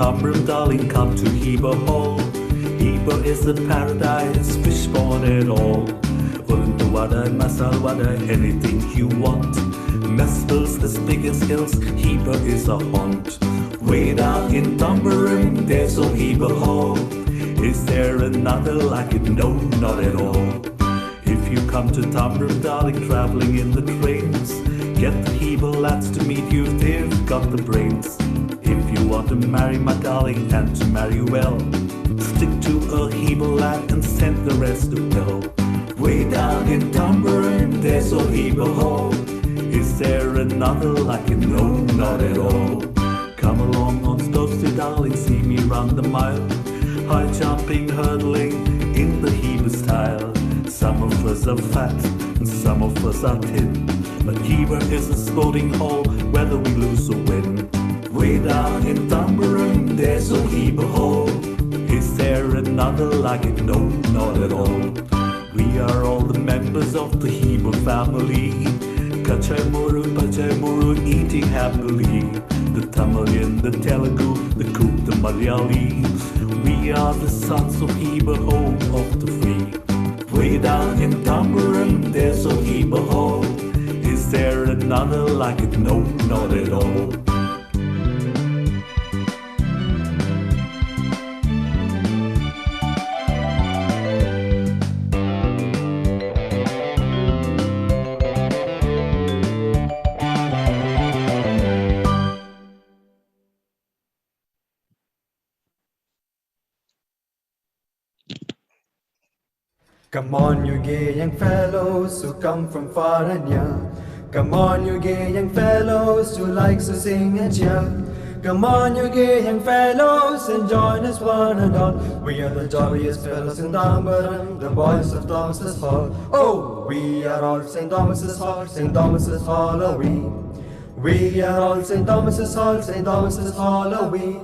Tamrum, darling, come to Heber Hall. Heber is a paradise, fish spawn and all. Ulundu wada, masal wada, anything you want. Mesville's as big as hills, Heber is a haunt. Way down in Tamrum, there's old Heber Hall. Is there another like it? No, not at all. If you come to Tamrum, darling, traveling in the trains, get the Heber lads to meet you, they've got the brains. If you want to marry my darling and to marry well, stick to a Heber lad and send the rest to hell. Way down in Tamrum, there's old Heber Hall. Is there another like it? No, not at all. Come along on Stokesy, darling, see me round the mile. High jumping, hurdling in the Heber style. Some of us are fat and some of us are thin, but Heber is a sporting hall, whether we lose or win. Way down in Tamrum, there's a Heber Hall. Is there another like it? No, not at all. We are all the members of the Heber family. Kachai Muru, eating happily. The Tamilian, the Telugu, the Cook, the Malayali. We are the sons of Heber, home of the free. Way down in Tamrum, there's a Heber Hall. Is there another like it? No, not at all. Come on, you gay young fellows who come from far and near. Come on, you gay young fellows who like to sing and cheer. Come on, you gay young fellows, and join us one and all. We are the jolliest fellows in Tambaram, the boys of Thomas's Hall. Oh, we are all St. Thomas's Hall, St. Thomas's Hall are we. We are all St. Thomas's Hall, St. Thomas's Hall are we.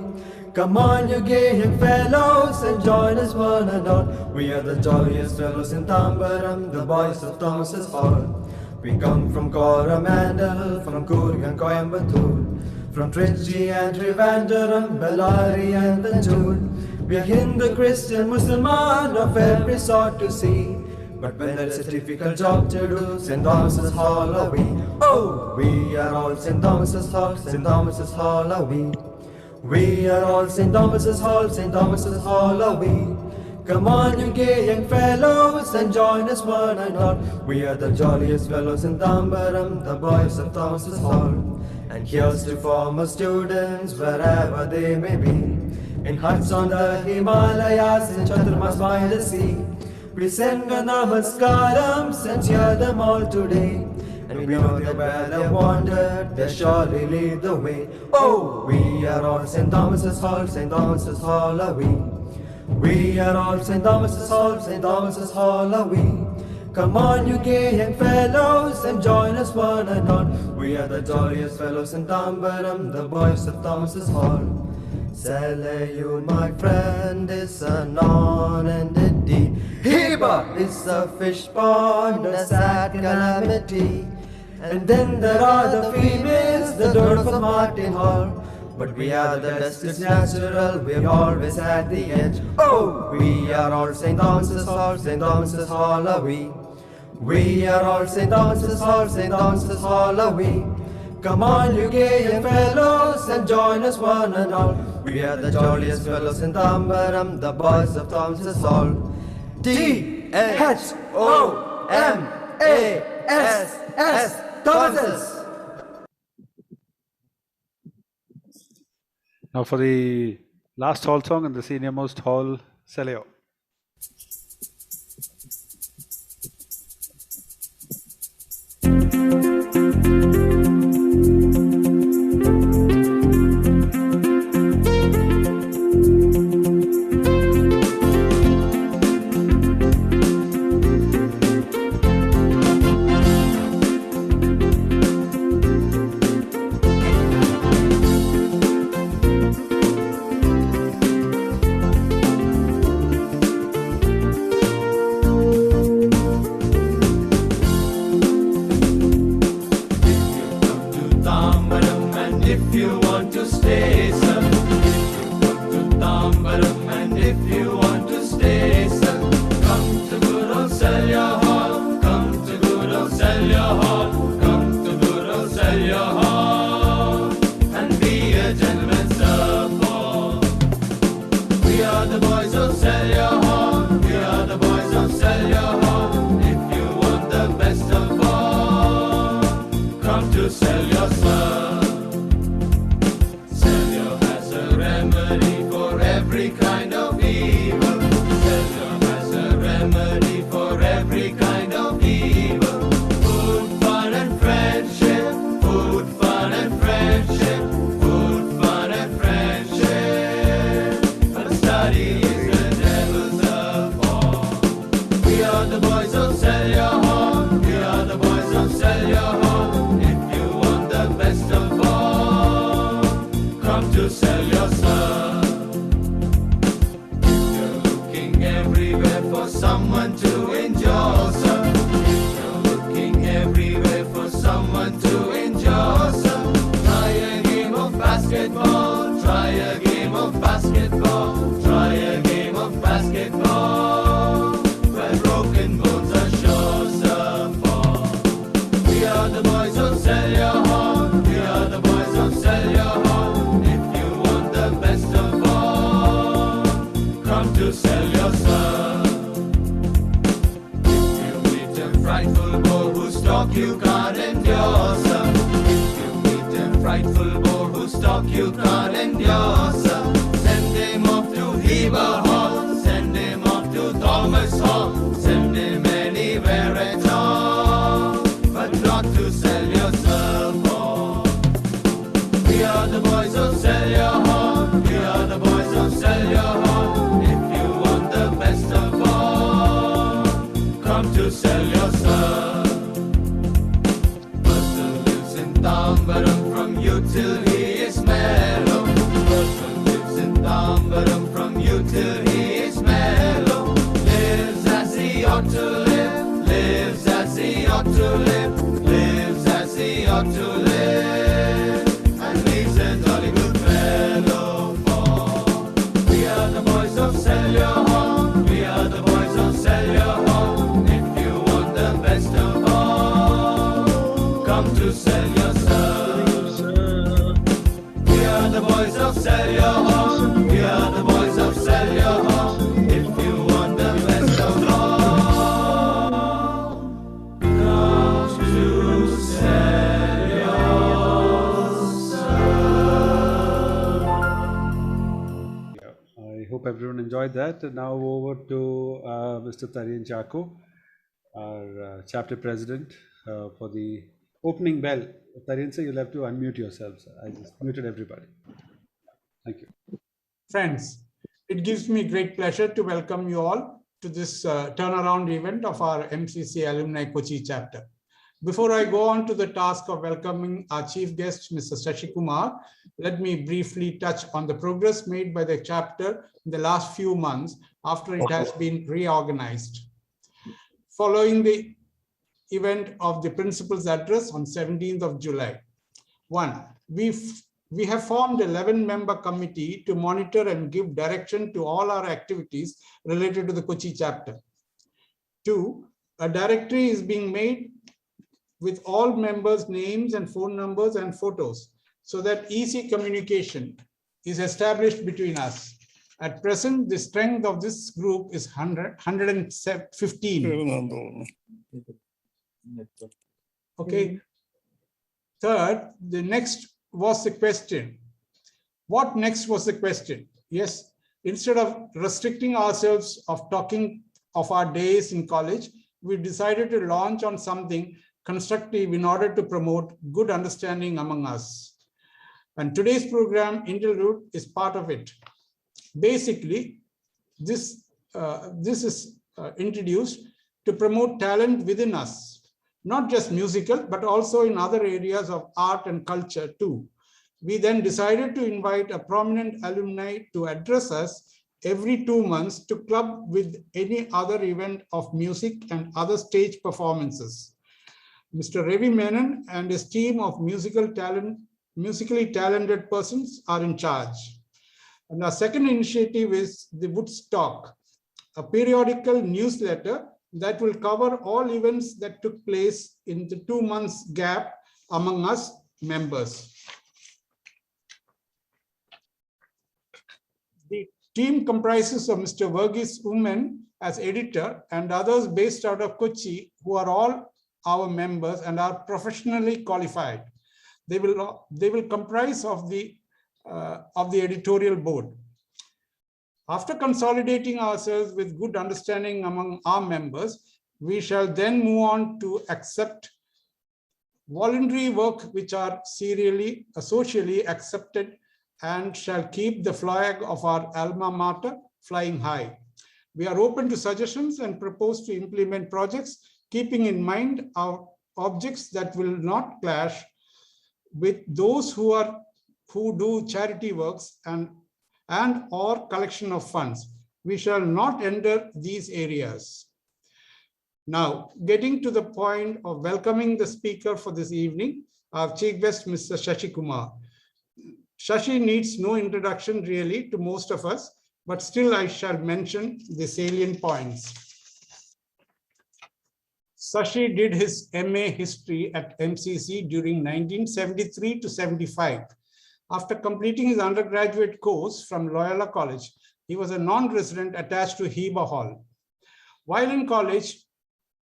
Come on, you gay young fellows, and join us one and all. We are the jolliest fellows in Tambaram, the boys of Thomas's Hall. We come from Coromandel, from Coorg and Coimbatore, from Trichy and Trivandrum, Bellary and Tanjore. We are Hindu, Christian, Muslim of every sort to see. But when there is a difficult job to do, St. Thomas's Hall are we. Oh, we are all St. Thomas's Hall, St. Thomas's Hall are we. We are all St. Thomas's Hall, St. Thomas's Hall are we. Come on, you gay young fellows, and join us one and all. We are the jolliest fellows in Tambaram, the boys of Thomas's Hall. And here's to former students, wherever they may be, in huts on the Himalayas, in Chandramas by the sea. We send a namaskaram and cheer them all today. And we know that where they wandered, they surely lead the way. Oh, we are all St. Thomas's Hall, St. Thomas's Hall are we. We are all St. Thomas's Hall, St. Thomas's Hall are we. Come on, you gay young fellows, and join us one and all. We are the jolliest fellows in Tambaram, the boys of Thomas's Hall. Salayu, my friend, is a non-ended deed. Heber is a fish pond, a sad calamity. And then there are the females, the dirt of Martin Hall. But we are the best, it's natural, we're always at the edge. Oh, we are all St. Thomas's Hall, St. Thomas's Hall are we. We are all St. Thomas's Hall, St. Thomas's Hall are we. Come on, you gay young fellows, and join us one and all. We are the jolliest fellows in Tambaram, the boys of Thomas's Hall. Thomas's, Thomas's. Now for the last hall song and the senior most hall, Celio. if you want to stay, sir, come to good old Celia Hall. Come to good old Celia Hall. Come to good old Celia Hall and be a gentleman, sir. For we are the boys of Celia Hall. We are the boys of Celia Hall. If you want the best of all, come to Celia, sir. Celia has a remedy for every kind of evil. Celia has a remedy for every kind of evil. Food, fun and friendship. Food, fun and friendship. Food, fun and friendship. But study is the devil's affair. We are the boys of Celia Hall. We are the boys of Celia Hall. If you want the best of all, come to Celia, sir. If you're looking everywhere for someone to enjoy, sir. If you're looking everywhere for someone to enjoy, sir. Try a game of basketball. Try a game of basketball. Try a game of basketball. Where broken bones are sure, sir, for we are the boys of Celia Hall. We are the boys of Celia Hall. If you want the best of all, come to Celia, sir. If you meet a frightful bore whose talk you can't endure, sir. If you meet a frightful bore whose talk you can't endure, sir. Send him off to Heber Hall. Send him off to Thomas Hall. Send him anywhere at all, but not to Celia, sir. For we are the boys of Celia Hall. We are the boys of Celia Hall. If you want the best of all, come to Celia, sir. Person lives in Tambaram from you till he is mellow. Person lives in Tambaram from you till he is mellow. Lives as he ought to live. Lives as he ought to live. Lives as he ought to live. And leaves a jolly good fellow. For we are the boys of Celia Hall. We are the boys of Celia Hall. If you want the best of all, come to Celia, sir. We are the boys of Celia Hall. We are the boys of Celia Hall. If you want the best of all, come to Celia, sir. Yeah, I hope everyone enjoyed that. And now over to Mr. Tarian Jaco, our chapter president, for the opening bell. Tarian sir, you'll have to unmute yourselves. I just muted everybody. Thank you. Friends, it gives me great pleasure to welcome you all to this turnaround event of our MCC Alumni Kochi chapter. Before I go on to the task of welcoming our chief guest, Mr. Shashi Kumar, let me briefly touch on the progress made by the chapter in the last few months after it has been reorganized. Following the event of the principal's address on 17th of July. 1. We have formed an 11-member committee to monitor and give direction to all our activities related to the Kochi chapter. 2. A directory is being made with all members' names and phone numbers and photos so that easy communication is established between us. At present, the strength of this group is 115. Okay. Third, the next was the question. What next was the question? Yes, instead of restricting ourselves of talking of our days in college, we decided to launch on something constructive in order to promote good understanding among us. And today's program, Interlude, is part of it. Basically, this is introduced to promote talent within us, not just musical, but also in other areas of art and culture too. We then decided to invite a prominent alumni to address us every 2 months to club with any other event of music and other stage performances. Mr. Ravi Menon and his team of musically talented persons are in charge. And our second initiative is the Woodstock, a periodical newsletter that will cover all events that took place in the 2 months gap among us members. The team comprises of Mr. Verghese Ummen as editor and others based out of Kochi, who are all our members and are professionally qualified. They will comprise of the editorial board. After consolidating ourselves with good understanding among our members, we shall then move on to accept voluntary work which are socially accepted and shall keep the flag of our alma mater flying high. We are open to suggestions and propose to implement projects, keeping in mind our objects that will not clash with those who do charity works and or collection of funds. We shall not enter these areas. Now, getting to the point of welcoming the speaker for this evening, our Chief Guest, Mr. Shashi Kumar. Shashi needs no introduction really to most of us, but still I shall mention the salient points. Shashi did his MA History at MCC during 1973 to 75. After completing his undergraduate course from Loyola College, he was a non-resident attached to Heba Hall. While in college,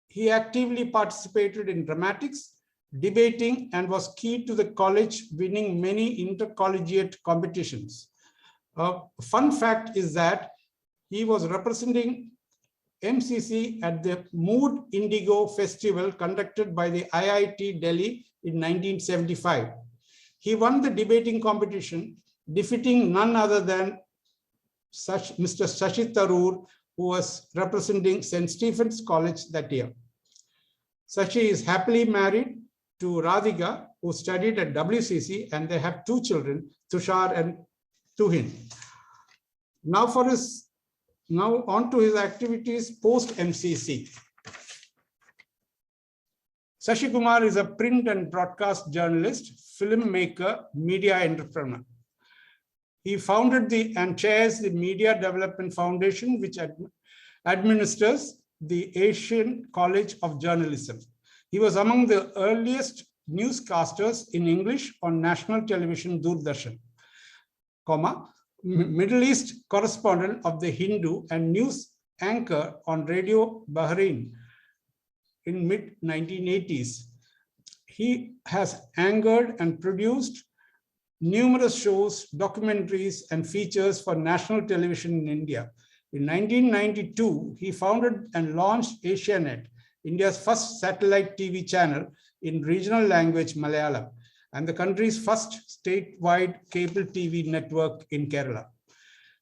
he actively participated in dramatics, debating, and was key to the college winning many intercollegiate competitions. A fun fact is that he was representing MCC at the Mood Indigo Festival conducted by the IIT Delhi in 1975. He won the debating competition, defeating none other than Mr. Shashi Tharoor, who was representing St. Stephen's College that year. Shashi is happily married to Radhika, who studied at WCC, and they have 2 children, Tushar and Tuhin. Now on to his activities post MCC. Shashi Kumar is a print and broadcast journalist, filmmaker, media entrepreneur. He founded and chairs the Media Development Foundation, which administers the Asian College of Journalism. He was among the earliest newscasters in English on national television Doordarshan, Middle East correspondent of the Hindu and news anchor on Radio Bahrain in mid-1980s. He has anchored and produced numerous shows, documentaries, and features for national television in India. In 1992, he founded and launched AsiaNet, India's first satellite TV channel in regional language Malayalam, and the country's first statewide cable TV network in Kerala.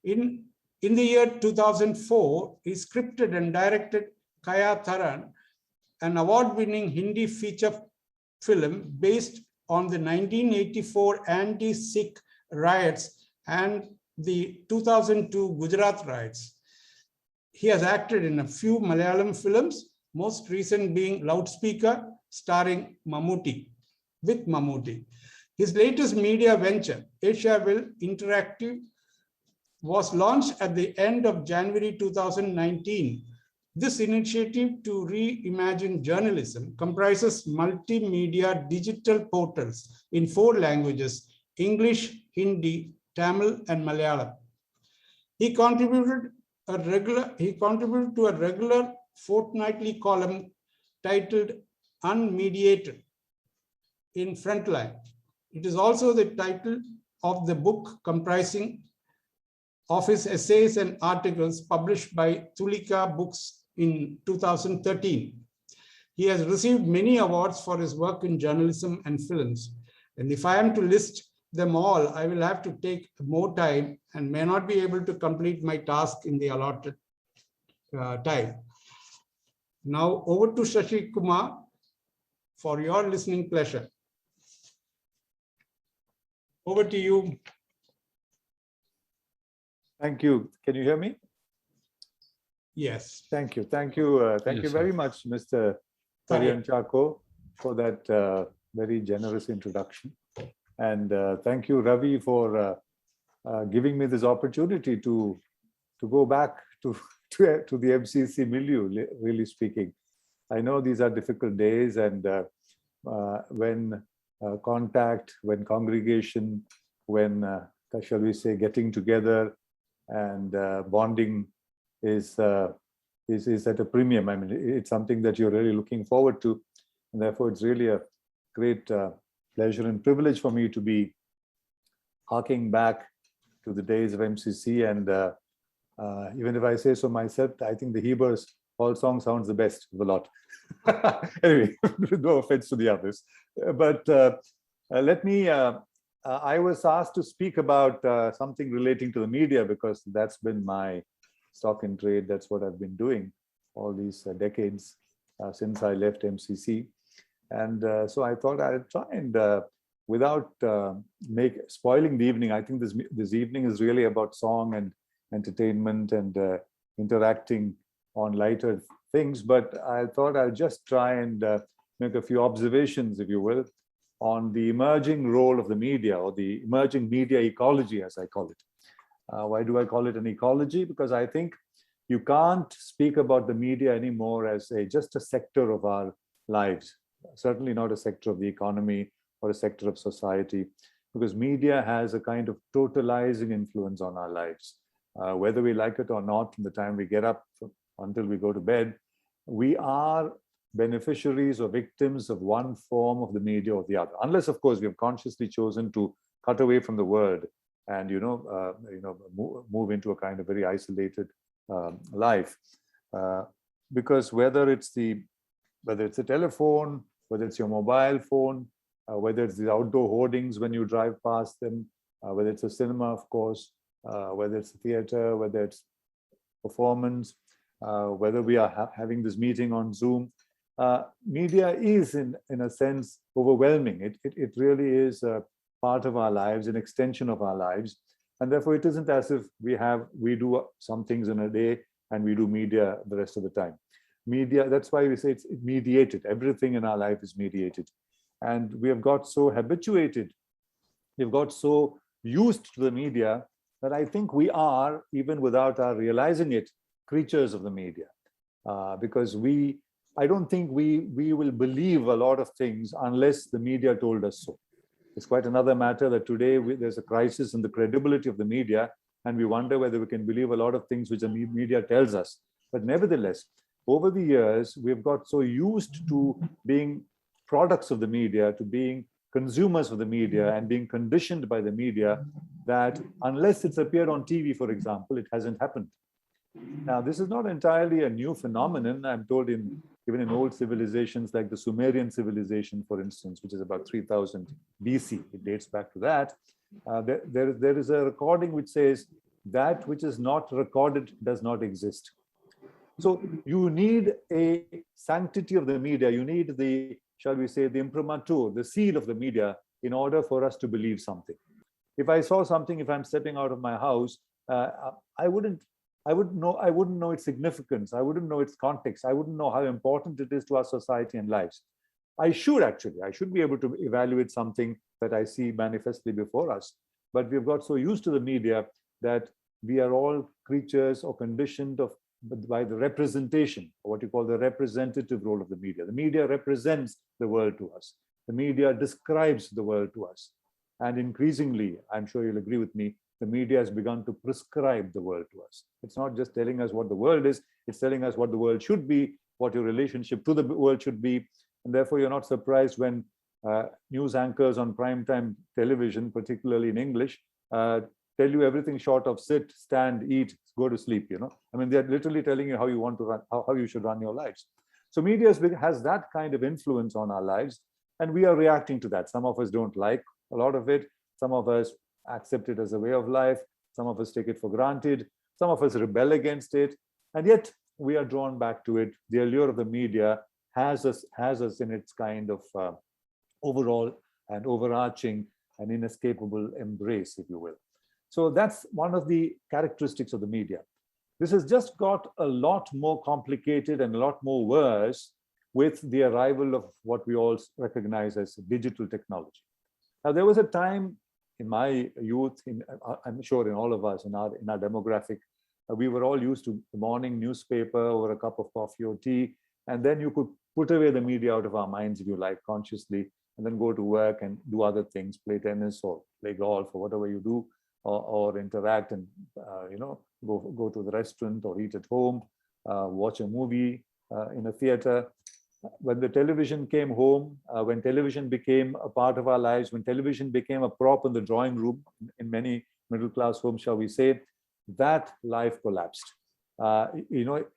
In the year 2004, he scripted and directed Kaya Tharan, an award-winning Hindi feature film based on the 1984 anti-Sikh riots and the 2002 Gujarat riots. He has acted in a few Malayalam films, most recent being Loudspeaker, starring with Mammootty. His latest media venture, Asiaville Interactive, was launched at the end of January 2019. This initiative to reimagine journalism comprises multimedia digital portals in 4 languages: English, Hindi, Tamil, and Malayalam. He contributed to a regular fortnightly column titled Unmediated in Frontline. It is also the title of the book comprising of his essays and articles published by Tulika Books in 2013. He has received many awards for his work in journalism and films. And if I am to list them all, I will have to take more time and may not be able to complete my task in the allotted time. Now over to Shashi Kumar for your listening pleasure. Over to you. Thank you. Can you hear me? Yes. Thank you. Thank you. Thank you very much, Mr. Tarian Chako, for that very generous introduction. And thank you, Ravi, for giving me this opportunity to go back to the MCC milieu, really speaking. I know these are difficult days, and when contact, when congregation, when shall we say getting together and bonding is at a premium. I mean, it's something that you're really looking forward to, and therefore it's really a great pleasure and privilege for me to be harking back to the days of MCC. And even if I say so myself, I think the Heber's All Song sounds the best of the lot. Anyway, no offense to the others. But let me, I was asked to speak about something relating to the media, because that's been my stock in trade. That's what I've been doing all these decades since I left MCC. And so I thought I'd try and, without spoiling the evening, I think this evening is really about song and entertainment and interacting on lighter things. But I thought I'll just try and make a few observations, if you will, on the emerging role of the media, or the emerging media ecology, as I call it. Why do I call it an ecology? Because I think you can't speak about the media anymore as just a sector of our lives, certainly not a sector of the economy or a sector of society, because media has a kind of totalizing influence on our lives. Whether we like it or not, from the time we get up until we go to bed, we are beneficiaries or victims of one form of the media or the other, unless, of course, we have consciously chosen to cut away from the world and move into a kind of very isolated life. Because whether it's a telephone, whether it's your mobile phone, whether it's the outdoor hoardings when you drive past them, whether it's a cinema, of course, whether it's a theater, whether it's performance, whether we are having this meeting on Zoom, media is in a sense overwhelming. It really is a part of our lives, an extension of our lives, and therefore it isn't as if we do some things in a day and we do media the rest of the time. Media, that's why we say it's mediated. Everything in our life is mediated, and we have got so habituated, we've got so used to the media that I think we are, even without our realizing it, creatures of the media, because I don't think we will believe a lot of things unless the media told us so. It's quite another matter that today there's a crisis in the credibility of the media, and we wonder whether we can believe a lot of things which the media tells us. But nevertheless, over the years, we've got so used to being products of the media, to being consumers of the media and being conditioned by the media, that unless it's appeared on TV, for example, it hasn't happened. Now, this is not entirely a new phenomenon. I'm told even in old civilizations like the Sumerian civilization, for instance, which is about 3000 BC, it dates back to that. There is a recording which says that which is not recorded does not exist. So you need a sanctity of the media. You need the, shall we say, the imprimatur, the seal of the media, in order for us to believe something. If I saw something, if I'm stepping out of my house, I wouldn't know its significance. I wouldn't know its context. I wouldn't know how important it is to our society and lives. I should be able to evaluate something that I see manifestly before us. But we've got so used to the media that we are all creatures or conditioned by the representation, or what you call the representative role of the media. The media represents the world to us. The media describes the world to us. And increasingly, I'm sure you'll agree with me, the media has begun to prescribe the world to us. It's not just telling us what the world is, it's telling us what the world should be, what your relationship to the world should be. And therefore, you're not surprised when news anchors on primetime television, particularly in English, tell you everything short of sit, stand, eat, go to sleep. I mean, they're literally telling you how you want to run, how you should run your lives. So media has that kind of influence on our lives, and we are reacting to that. Some of us don't like a lot of it. Some of us accept it as a way of life. Some of us take it for granted. Some of us rebel against it, and yet we are drawn back to it. The allure of the media has us in its kind of overall and overarching and inescapable embrace, if you will. So that's one of the characteristics of the media. This has just got a lot more complicated and a lot more worse with the arrival of what we all recognize as digital technology. Now, there was a time in my youth, I'm sure in all of us in our demographic, we were all used to the morning newspaper or a cup of coffee or tea, and then you could put away the media out of our minds if you like, consciously, and then go to work and do other things, play tennis or play golf or whatever you do, or interact and go to the restaurant or eat at home, watch a movie in a theater. When the television came home, when television became a part of our lives, when television became a prop in the drawing room in many middle-class homes, shall we say, that life collapsed.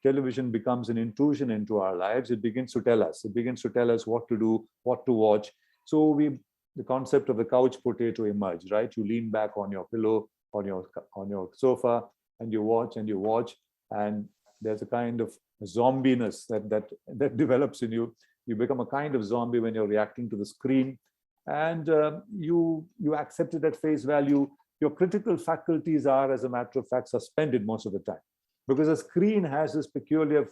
Television becomes an intrusion into our lives. It begins to tell us what to do, what to watch. So the concept of the couch potato emerged, right? You lean back on your pillow, on your sofa, and you watch, and there's a kind of zombiness that develops in you. You become a kind of zombie when you're reacting to the screen, and you accept it at face value. Your critical faculties are, as a matter of fact, suspended most of the time, because a screen has this peculiar,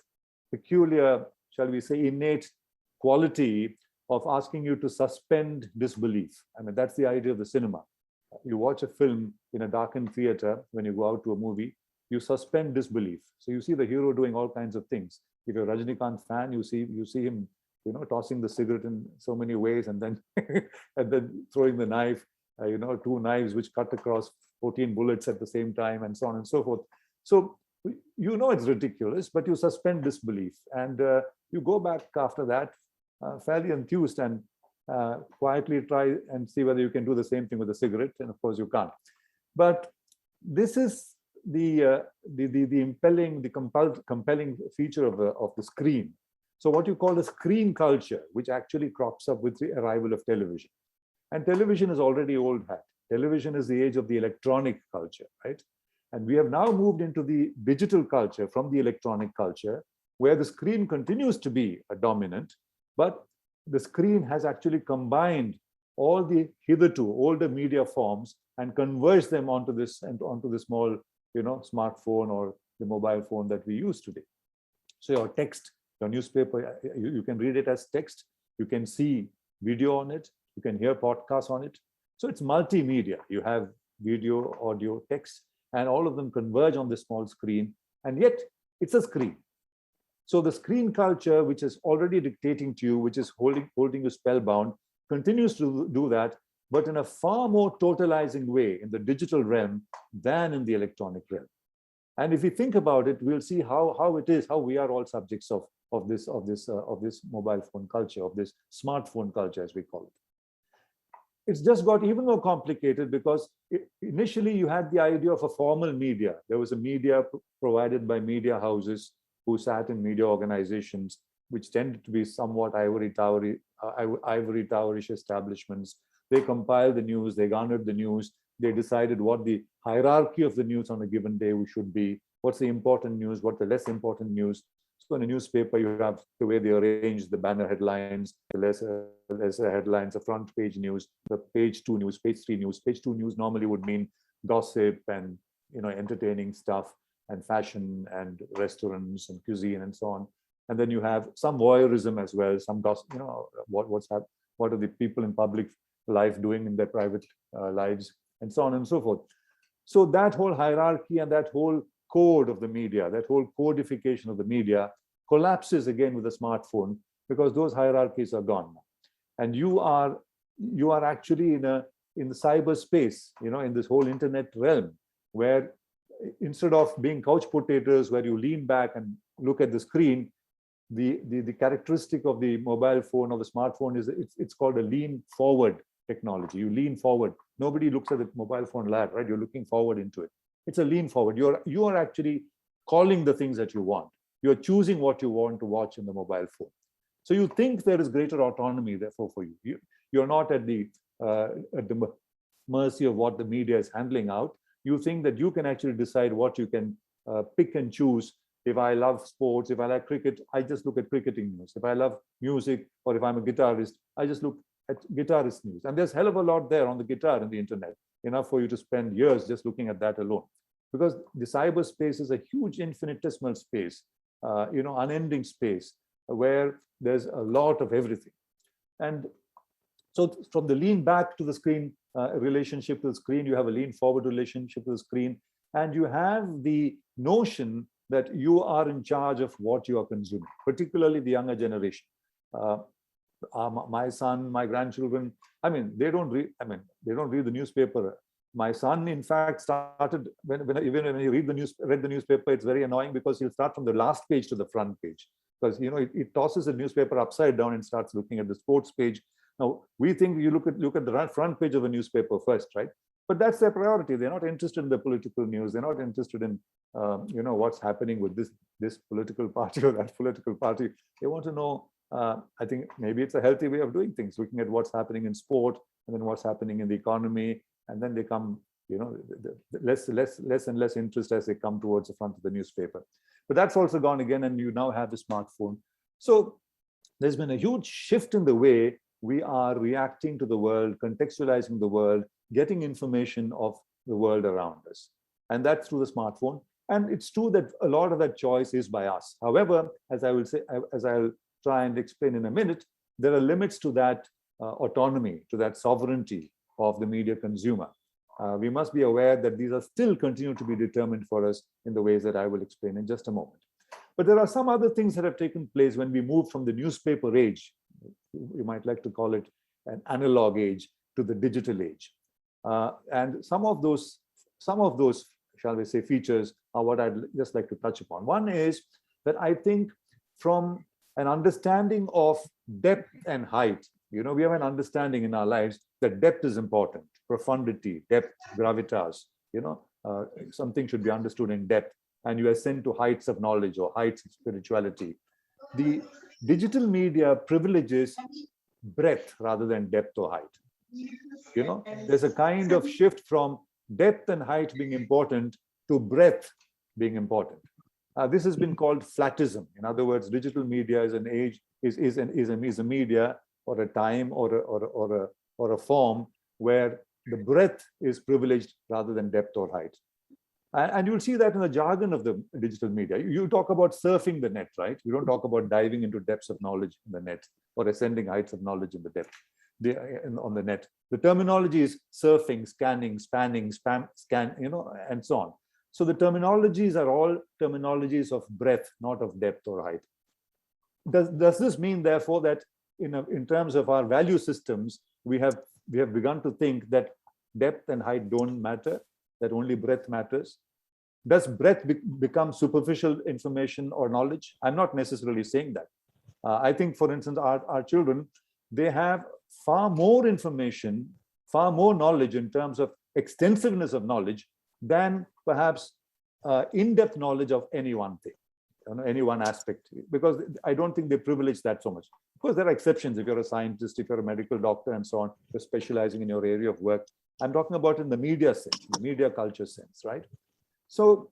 shall we say, innate quality of asking you to suspend disbelief. I mean, that's the idea of the cinema. You watch a film in a darkened theater, when you go out to a movie, you suspend disbelief. So you see the hero doing all kinds of things. If you're a Rajinikanth fan, you see him, tossing the cigarette in so many ways, and then and then throwing the knife, 2 knives which cut across 14 bullets at the same time, and so on and so forth. So it's ridiculous, but you suspend disbelief, and you go back after that fairly enthused and quietly try and see whether you can do the same thing with a cigarette, and of course you can't. But this is the compelling feature of the screen. So what you call the screen culture, which actually crops up with the arrival of television. And television is already old hat. Television is the age of the electronic culture, right? And we have now moved into the digital culture from the electronic culture, where the screen continues to be a dominant, but the screen has actually combined all the hitherto older media forms and converged them onto this small, smartphone or the mobile phone that we use today. So your text, your newspaper, you can read it as text, you can see video on it, you can hear podcasts on it. So it's multimedia. You have video, audio, text, and all of them converge on this small screen, and yet it's a screen. So the screen culture, which is already dictating to you, which is holding you spellbound, continues to do that, but in a far more totalizing way in the digital realm than in the electronic realm. And if we think about it, we'll see how we are all subjects of this mobile phone culture, of this smartphone culture, as we call it. It's just got even more complicated, because initially you had the idea of a formal media. There was a media provided by media houses who sat in media organizations, which tended to be somewhat ivory towerish establishments. They compiled the news, they garnered the news, they decided what the hierarchy of the news on a given day should be, what's the important news, what's the less important news. So in a newspaper, you have the way they arrange the banner headlines, the lesser headlines, the front page news, the page 2 news, page 3 news. Page 2 news normally would mean gossip and entertaining stuff and fashion and restaurants and cuisine and so on. And then you have some voyeurism as well, some gossip, what are the people in public life doing in their private lives, and so on and so forth. So that whole hierarchy and that whole code of the media, that whole codification of the media collapses again with a smartphone, because those hierarchies are gone. And you are actually in the cyberspace, in this whole internet realm, where instead of being couch potatoes where you lean back and look at the screen, the characteristic of the mobile phone or the smartphone is it's called a lean forward technology. You lean forward. Nobody looks at the mobile phone lag, right? You're looking forward into it. It's a lean forward. You are actually calling the things that you want. You're choosing what you want to watch in the mobile phone. So you think there is greater autonomy, therefore, for you. You're not at the mercy of what the media is handling out. You think that you can actually decide what you can pick and choose. If I love sports, if I like cricket, I just look at cricketing news. If I love music, or if I'm a guitarist, I just look at guitarist news. And there's a hell of a lot there on the guitar in the internet, enough for you to spend years just looking at that alone. Because the cyberspace is a huge infinitesimal space, unending space, where there's a lot of everything. And So from the lean back to the screen relationship to the screen, you have a lean forward relationship to the screen, and you have the notion that you are in charge of what you are consuming, particularly the younger generation. My son, my grandchildren, I mean, they don't read the newspaper. My son, in fact, started even when he read the newspaper, it's very annoying because he'll start from the last page to the front page, because it tosses the newspaper upside down and starts looking at the sports page. Now we think you look at the front page of a newspaper first, right? But that's their priority. They're not interested in the political news. They're not interested in what's happening with this political party or that political party. They want to know. I think maybe it's a healthy way of doing things, looking at what's happening in sport and then what's happening in the economy, and then they come, less and less interest as they come towards the front of the newspaper. But that's also gone again, and you now have the smartphone. So there's been a huge shift in the way we are reacting to the world, contextualizing the world, getting information of the world around us, and that's through the smartphone. And it's true that a lot of that choice is by us. However, as I'll try and explain in a minute, there are limits to that autonomy, to that sovereignty of the media consumer. We must be aware that these are still continue to be determined for us in the ways that I will explain in just a moment. But there are some other things that have taken place when we move from the newspaper age, you might like to call it an analog age, to the digital age. And some of those, shall we say, features are what I'd just like to touch upon. One is that I think from an understanding of depth and height, we have an understanding in our lives that depth is important, profundity, depth, gravitas, something should be understood in depth, and you ascend to heights of knowledge or heights of spirituality. The digital media privileges breadth rather than depth or height. There's a kind of shift from depth and height being important to breadth being important. This has been called flatism. In other words, digital media is an age, is a media or a time or a form where the breadth is privileged rather than depth or height. And you'll see that in the jargon of the digital media. You talk about surfing the net, right? You don't talk about diving into depths of knowledge in the net or ascending heights of knowledge in the depth on the net. The terminology is surfing, scanning, spanning, spam, scan, and so on. So the terminologies are all terminologies of breadth, not of depth or height. Does this mean, therefore, that in terms of our value systems, we have begun to think that depth and height don't matter, that only breadth matters? Does breadth become superficial information or knowledge? I'm not necessarily saying that. I think, for instance, our children, they have far more information, far more knowledge in terms of extensiveness of knowledge than perhaps in-depth knowledge of any one thing, any one aspect, because I don't think they privilege that so much. Of course, there are exceptions. If you're a scientist, if you're a medical doctor and so on, you're specializing in your area of work. I'm talking about in the media sense, the media culture sense, right? So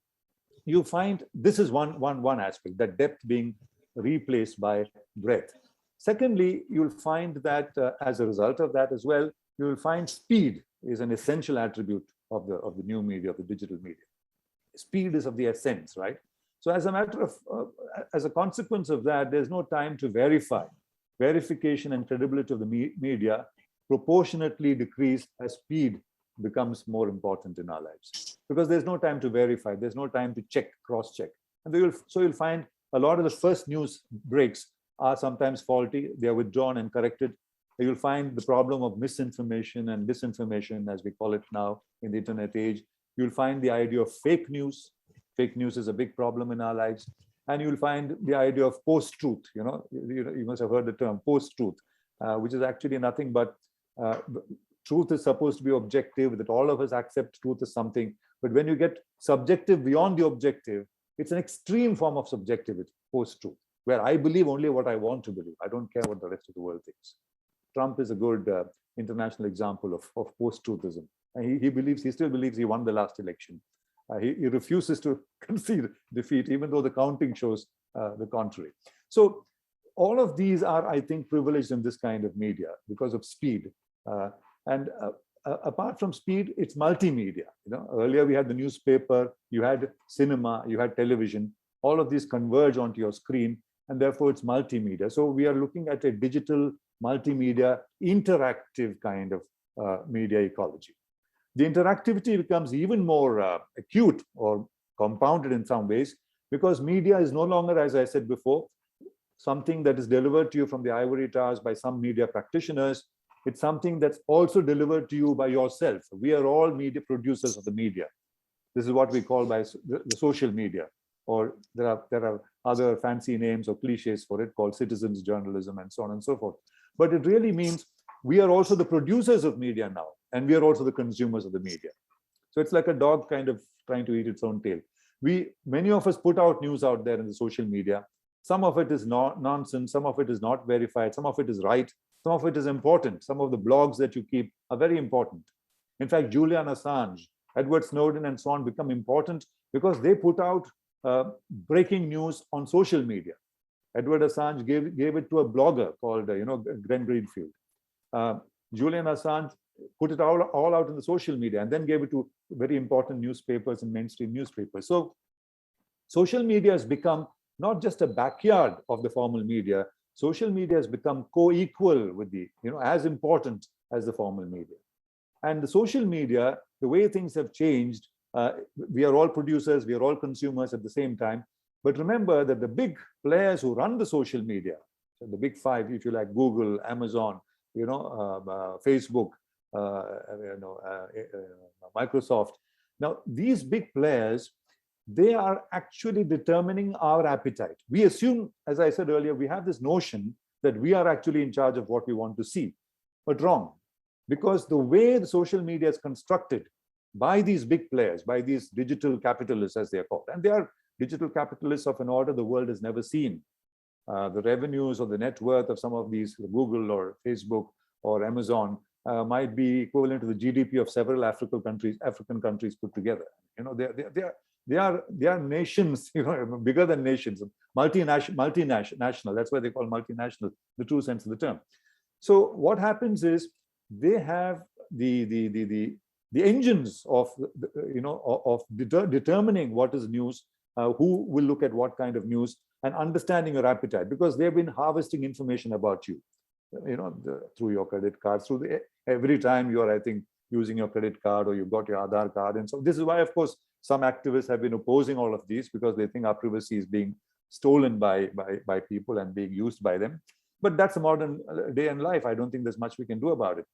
you find this is one aspect, that depth being replaced by breadth. Secondly, you'll find that as a result of that as well, you will find speed is an essential attribute of the new media, of the digital media. Speed is of the essence, right? So as a matter of, as a consequence of that, there's no time to verify. Verification and credibility of the media proportionately decrease as speed becomes more important in our lives, because there's no time to verify, there's no time to check, cross-check. And so you'll find a lot of the first news breaks are sometimes faulty, they are withdrawn and corrected. You'll find the problem of misinformation and disinformation, as we call it now in the internet age. You'll find the idea of fake news. Fake news is a big problem in our lives. And you'll find the idea of post-truth. You must have heard the term post-truth, which is actually nothing but truth is supposed to be objective, that all of us accept truth as something. But when you get subjective beyond the objective, it's an extreme form of subjectivity, post-truth, where I believe only what I want to believe. I don't care what the rest of the world thinks. Trump is a good international example of post-truthism. And he still believes he won the last election. He refuses to concede defeat, even though the counting shows the contrary. So all of these are, I think, privileged in this kind of media because of speed. And apart from speed, it's multimedia. Earlier we had the newspaper, you had cinema, you had television. All of these converge onto your screen, and therefore it's multimedia. So we are looking at a digital multimedia, interactive kind of media ecology. The interactivity becomes even more acute or compounded in some ways, because media is no longer, as I said before, something that is delivered to you from the ivory towers by some media practitioners. It's something that's also delivered to you by yourself. We are all media producers of the media. This is what we call by the social media, or there are other fancy names or cliches for it called citizens journalism and so on and so forth. But it really means we are also the producers of media now, and we are also the consumers of the media. So it's like a dog kind of trying to eat its own tail. Many of us put out news out there in the social media. Some of it is not nonsense, some of it is not verified, some of it is right, some of it is important. Some of the blogs that you keep are very important. In fact, Julian Assange, Edward Snowden, and so on become important because they put out breaking news on social media. Edward Assange gave it to a blogger called Glenn Greenfield. Julian Assange put it all out in the social media and then gave it to very important newspapers and mainstream newspapers. So social media has become not just a backyard of the formal media. Social media has become co-equal with the, as important as the formal media. And the social media, the way things have changed, we are all producers, we are all consumers at the same time. But remember that the big players who run the social media, so the big five, if you like, Google, Amazon, Facebook, Microsoft. Now, these big players, they are actually determining our appetite. We assume, as I said earlier, we have this notion that we are actually in charge of what we want to see, but wrong. Because the way the social media is constructed by these big players, by these digital capitalists, as they are called, and they are digital capitalists of an order the world has never seen. The revenues or the net worth of some of these, Google or Facebook or Amazon, might be equivalent to the GDP of several African countries put together. They are nations, bigger than nations, multinational. That's why they call multinational, the true sense of the term. So what happens is they have the engines of determining what is news, who will look at what kind of news, and understanding your appetite, because they've been harvesting information about you, through your credit cards, every time you are, I think, using your credit card or you've got your Aadhaar card. And so this is why, of course, some activists have been opposing all of these, because they think our privacy is being stolen by people and being used by them. But that's a modern day in life. I don't think there's much we can do about it.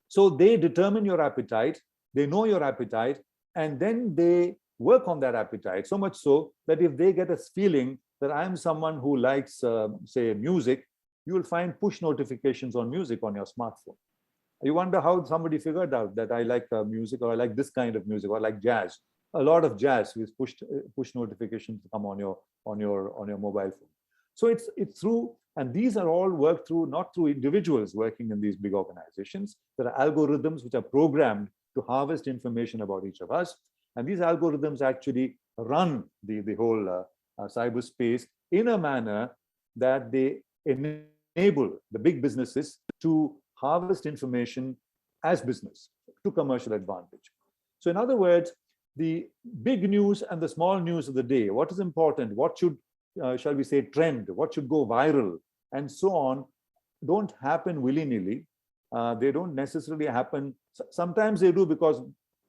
So they determine your appetite, they know your appetite, and then they work on that appetite, so much so that if they get a feeling that I'm someone who likes, say, music, you will find push notifications on music on your smartphone. You wonder how somebody figured out that I like music, or I like this kind of music, or I like jazz. A lot of jazz with push notifications come on your mobile phone. So it's through, and these are all worked through, not through individuals working in these big organizations. There are algorithms which are programmed to harvest information about each of us, and these algorithms actually run the whole cyberspace in a manner that they enable the big businesses to harvest information as business to commercial advantage. So in other words, the big news and the small news of the day, what is important, what should, shall we say, trend, what should go viral, and so on, don't happen willy-nilly. They don't necessarily happen. Sometimes they do because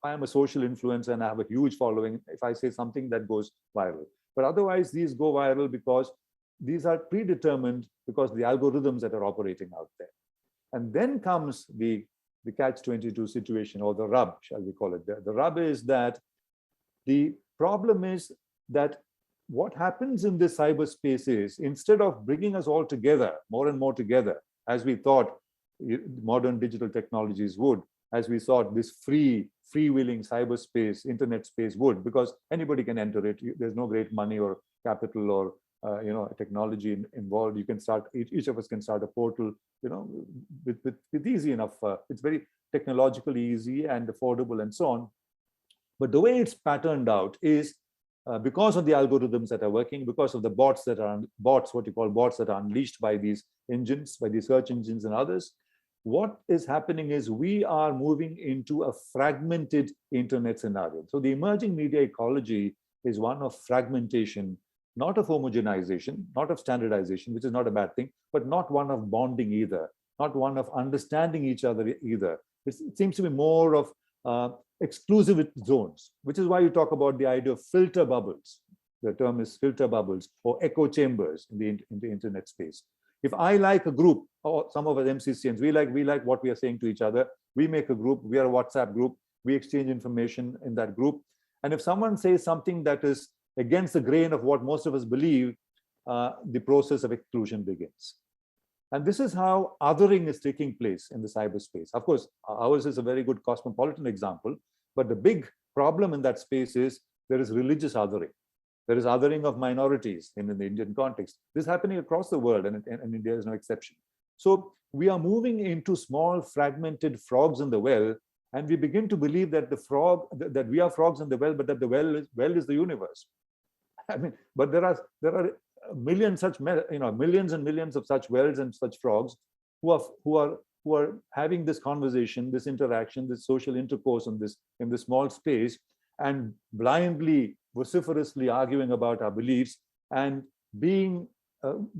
I am a social influencer and I have a huge following. If I say something, that goes viral. But otherwise, these go viral because these are predetermined, because of the algorithms that are operating out there. And then comes the catch-22 situation, or the rub, shall we call it. The rub is that the problem is that what happens in this cyberspace is, instead of bringing us all together, more and more together, as we thought modern digital technologies would, as we thought this freewheeling cyberspace, internet space would, because anybody can enter it. There's no great money or capital or technology involved. You can start, each of us can start a portal, with easy enough. It's very technologically easy and affordable and so on. But the way it's patterned out is because of the algorithms that are working, because of the bots that are what you call bots that are unleashed by these engines, by these search engines and others. What is happening is we are moving into a fragmented internet scenario. So the emerging media ecology is one of fragmentation, not of homogenization, not of standardization, which is not a bad thing, but not one of bonding either, not one of understanding each other either. It seems to be more of exclusive zones, which is why you talk about the idea of filter bubbles. The term is filter bubbles or echo chambers in the internet space. If I like a group, or some of us MCCNs, we like what we are saying to each other, we make a group, we are a WhatsApp group, we exchange information in that group. And if someone says something that is against the grain of what most of us believe, the process of exclusion begins. And this is how othering is taking place in the cyberspace. Of course, ours is a very good cosmopolitan example, but the big problem in that space is there is religious othering. There is othering of minorities in the Indian context. This is happening across the world, and India is no exception. So we are moving into small fragmented frogs in the well, and we begin to believe that that we are frogs in the well, but that the well is the universe. I mean, but there are millions millions and millions of such wells and such frogs who are having this conversation, this interaction, this social intercourse in this small space, and blindly, vociferously arguing about our beliefs and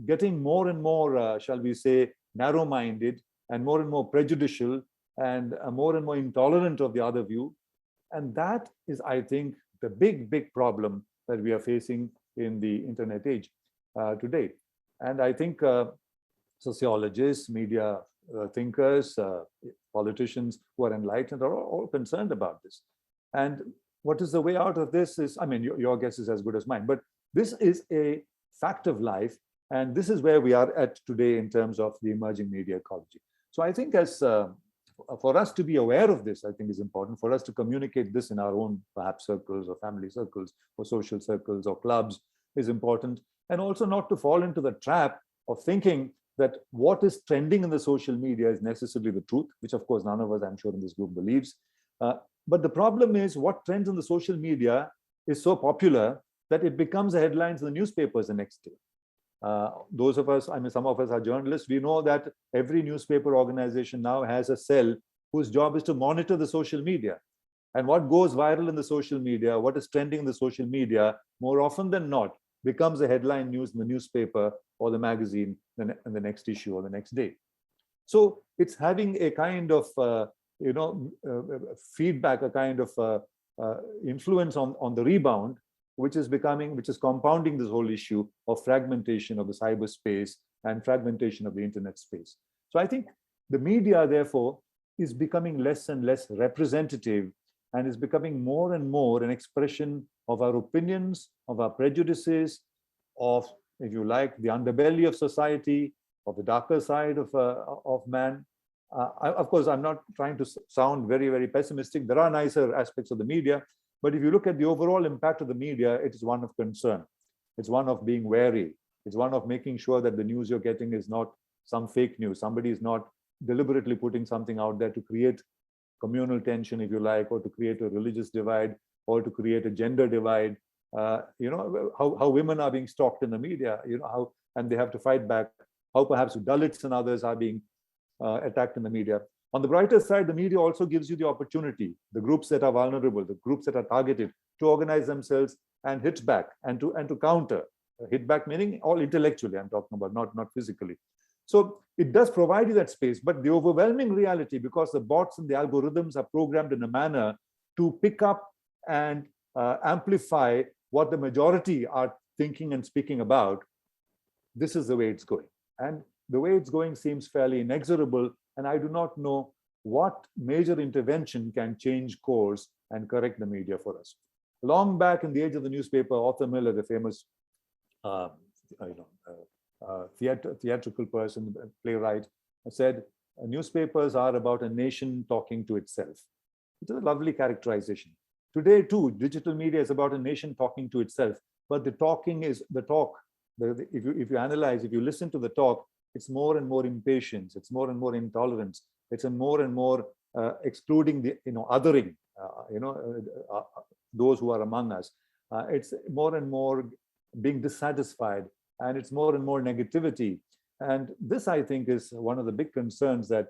getting more and more, shall we say, narrow-minded and more prejudicial and more intolerant of the other view. And that is, I think, the big problem that we are facing in the internet age today. And I think sociologists, media thinkers, politicians who are enlightened are all concerned about this. And what is the way out of this is, I mean, your guess is as good as mine, but this is a fact of life. And this is where we are at today in terms of the emerging media ecology. So I think for us to be aware of this, I think is important for us to communicate this in our own perhaps circles or family circles or social circles or clubs is important. And also not to fall into the trap of thinking that what is trending in the social media is necessarily the truth, which of course none of us, I'm sure, in this group believes. But the problem is what trends in the social media is so popular that it becomes the headlines in the newspapers the next day. Those of us, I mean, some of us are journalists, we know that every newspaper organization now has a cell whose job is to monitor the social media. And what goes viral in the social media, what is trending in the social media, more often than not, becomes a headline news in the newspaper or the magazine in the next issue or the next day. So it's having a kind of feedback, a kind of influence on the rebound, which is compounding this whole issue of fragmentation of the cyberspace and fragmentation of the internet space. So I think the media, therefore, is becoming less and less representative and is becoming more and more an expression of our opinions, of our prejudices, of, if you like, the underbelly of society, of the darker side of man. Of course, I'm not trying to sound very pessimistic. There are nicer aspects of the media, but if you look at the overall impact of the media, it is one of concern. It's one of being wary. It's one of making sure that the news you're getting is not some fake news. Somebody is not deliberately putting something out there to create communal tension, if you like, or to create a religious divide, or to create a gender divide. How women are being stalked in the media, and they have to fight back. How perhaps Dalits and others are being attacked in the media. On the brighter side, the media also gives you the opportunity, the groups that are vulnerable, the groups that are targeted, to organize themselves and hit back and to counter. Hit back meaning all intellectually, I'm talking about, not physically. So it does provide you that space, but the overwhelming reality, because the bots and the algorithms are programmed in a manner to pick up and amplify what the majority are thinking and speaking about, this is the way it's going. And the way it's going seems fairly inexorable, and I do not know what major intervention can change course and correct the media for us. Long back in the age of the newspaper, Arthur Miller, the famous theatrical person, playwright, said, newspapers are about a nation talking to itself. It's a lovely characterization. Today, too, digital media is about a nation talking to itself, but the talking is the talk. If you analyze, if you listen to the talk, it's more and more impatience, it's more and more intolerance, it's a more and more excluding the, othering, those who are among us. It's more and more being dissatisfied, and it's more and more negativity. And this, I think, is one of the big concerns that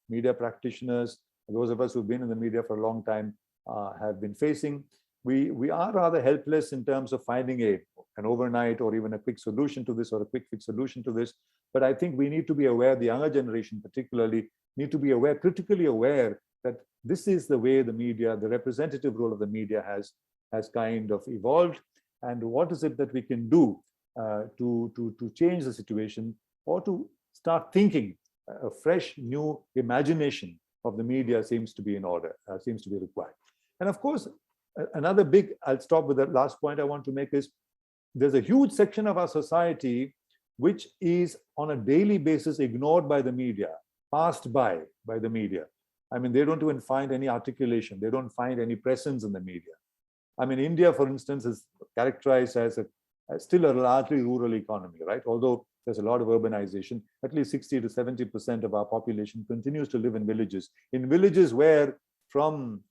media practitioners, those of us who've been in the media for a long time, have been facing. We are rather helpless in terms of finding an overnight or even a quick solution to this or a quick fix solution to this. But I think we need to be aware, the younger generation particularly, need to be aware, critically aware, that this is the way the media, the representative role of the media has kind of evolved. And what is it that we can do to change the situation, or to start thinking a fresh, new imagination of the media seems to be in order, seems to be required. And of course, another big, I'll stop with that last point I want to make is, there's a huge section of our society which is on a daily basis ignored by the media, passed by the media. I mean, they don't even find any articulation. They don't find any presence in the media. I mean, India, for instance, is characterized as still a largely rural economy, right? Although there's a lot of urbanization, at least 60 to 70% of our population continues to live in villages where from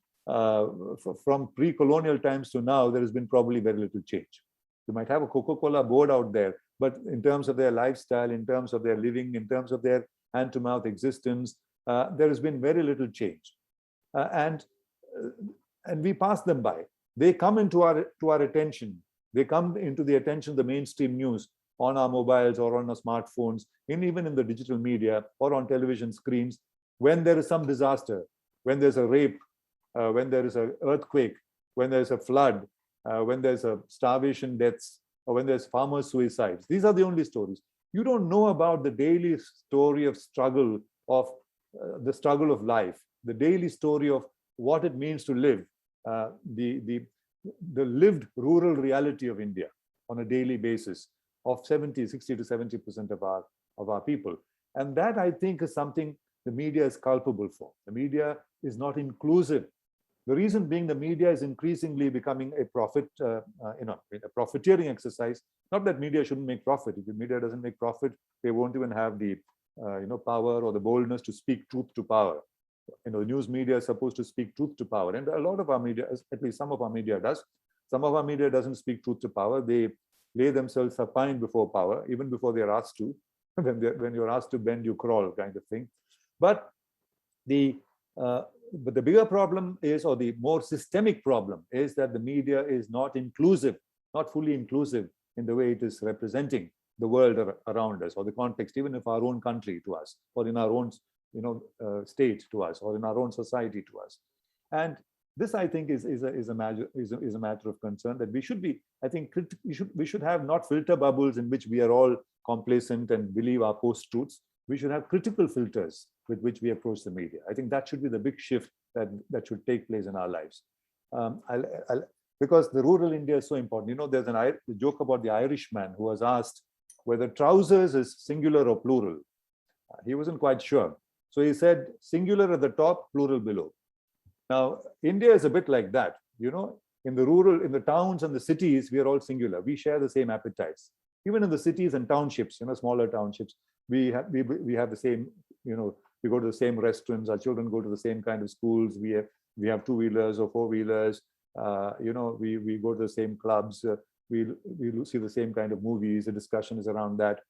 pre-colonial times to now, there has been probably very little change. You might have a Coca-Cola board out there, but in terms of their lifestyle, in terms of their living, in terms of their hand-to-mouth existence, there has been very little change. And we pass them by. They come into our attention. They come into the attention of the mainstream news on our mobiles or on our smartphones, even in the digital media or on television screens, when there is some disaster, when there's a rape, when there is an earthquake, when there's a flood, when there's a starvation deaths, or when there's farmer suicides. These are the only stories. You don't know about the daily story of struggle, of the struggle of life, the daily story of what it means to live, the lived rural reality of India on a daily basis of 60 to 70% of our people. And that, I think, is something the media is culpable for. The media is not inclusive. The reason being, the media is increasingly becoming a a profiteering exercise. Not that media shouldn't make profit. If the media doesn't make profit, they won't even have the power or the boldness to speak truth to power. The news media is supposed to speak truth to power, and a lot of our media, at least some of our media does. Some of our media doesn't speak truth to power. They lay themselves supine before power, even before they're asked to. When you're asked to bend, you crawl, kind of thing. But the bigger problem is, or the more systemic problem is, that the media is not inclusive, not fully inclusive in the way it is representing the world around us, or the context, even of our own country to us, or in our own state to us, or in our own society to us. And this, I think, is a matter of concern, that we should be, I think, we should have not filter bubbles in which we are all complacent and believe our post-truths. We should have critical filters with which we approach the media. I think that should be the big shift that should take place in our lives. Because the rural India is so important. There's a joke about the Irishman who was asked whether trousers is singular or plural. He wasn't quite sure. So he said, singular at the top, plural below. Now, India is a bit like that. In the towns and the cities, we are all singular. We share the same appetites. Even in the cities and townships, smaller townships, we have the same, we go to the same restaurants, our children go to the same kind of schools, we have two-wheelers or four-wheelers, we go to the same clubs, we see the same kind of movies, the discussion is around that.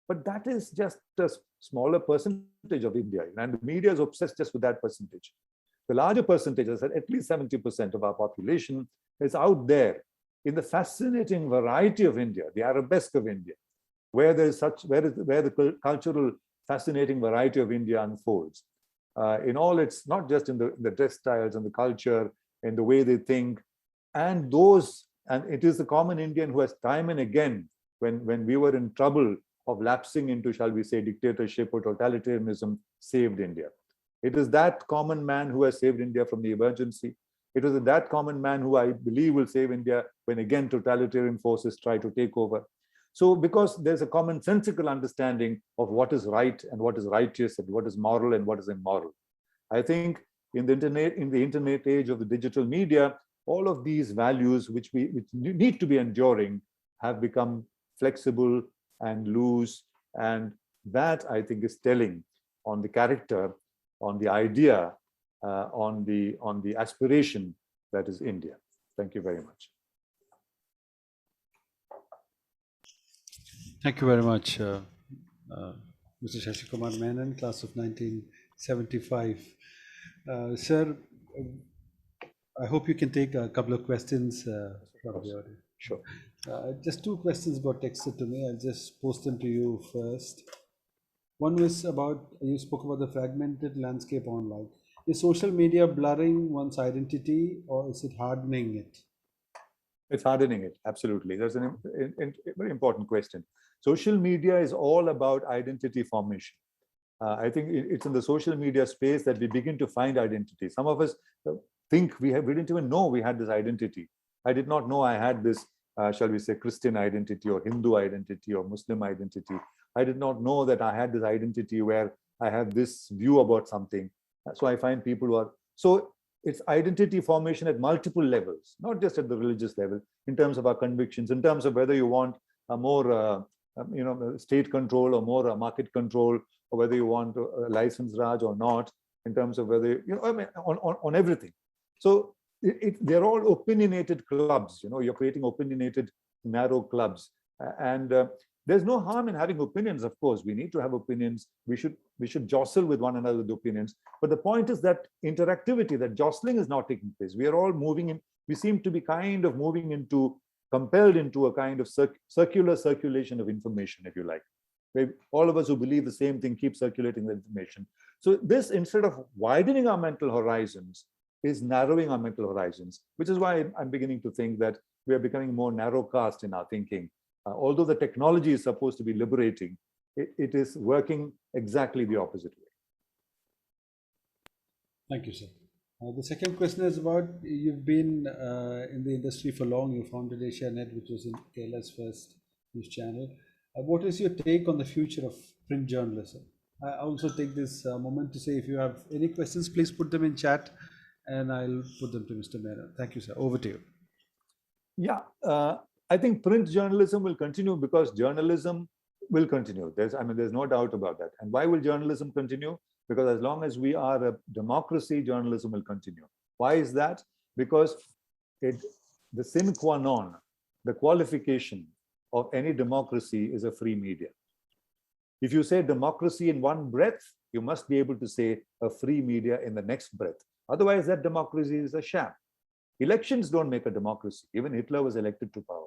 But that is just a smaller percentage of India, and the media is obsessed just with that percentage. The larger percentage, as I said, at least 70% of our population is out there in the fascinating variety of India, the arabesque of India, where the cultural fascinating variety of India unfolds. In all, it's not just in the dress styles and the culture and the way they think, and it is the common Indian who has time and again, when we were in trouble of lapsing into, shall we say, dictatorship or totalitarianism, saved India. It is that common man who has saved India from the emergency. It is that common man who I believe will save India when again totalitarian forces try to take over. So because there's a commonsensical understanding of what is right and what is righteous and what is moral and what is immoral. I think in the internet age of the digital media, all of these values which need to be enduring have become flexible and loose, and that, I think, is telling on the character, on the idea, on the aspiration that is India. Thank you very much. Thank you very much, Mr. Shashikumar Menon, class of 1975. Sir, I hope you can take a couple of questions from the audience. Sure. Just two questions got texted to me. I'll just post them to you first. One was about, you spoke about the fragmented landscape online. Is social media blurring one's identity or is it hardening it? It's hardening it, absolutely. That's a very important question. Social media is all about identity formation. I think it's in the social media space that we begin to find identity. Some of us think we didn't even know we had this identity. I did not know I had this, shall we say, Christian identity or Hindu identity or Muslim identity. I did not know that I had this identity where I have this view about something. So I find people who are, so it's identity formation at multiple levels, not just at the religious level, in terms of our convictions, in terms of whether you want a more, state control or more market control, or whether you want a license Raj or not, in terms of whether, on everything. So they're all opinionated clubs, you're creating opinionated, narrow clubs. And there's no harm in having opinions, of course. We need to have opinions. We should jostle with one another with opinions. But the point is that interactivity, that jostling is not taking place. We are all moving in, we seem to be kind of moving into, compelled into a kind of circular circulation of information, if you like. Where all of us who believe the same thing keep circulating the information. So this, instead of widening our mental horizons, is narrowing our mental horizons, which is why I'm beginning to think that we are becoming more narrowcast in our thinking. Although the technology is supposed to be liberating, it is working exactly the opposite way. Thank you, sir. The second question is about, you've been in the industry for long. You founded AsiaNet, which was in Kerala's first news channel. What is your take on the future of print journalism? I also take this moment to say, if you have any questions, please put them in chat and I'll put them to Mr. Menon. Thank you, sir. Over to you. Yeah, I think print journalism will continue because journalism will continue. There's no doubt about that. And why will journalism continue? Because as long as we are a democracy, journalism will continue. Why is that? Because the sine qua non, the qualification of any democracy is a free media. If you say democracy in one breath, you must be able to say a free media in the next breath. Otherwise, that democracy is a sham. Elections don't make a democracy. Even Hitler was elected to power.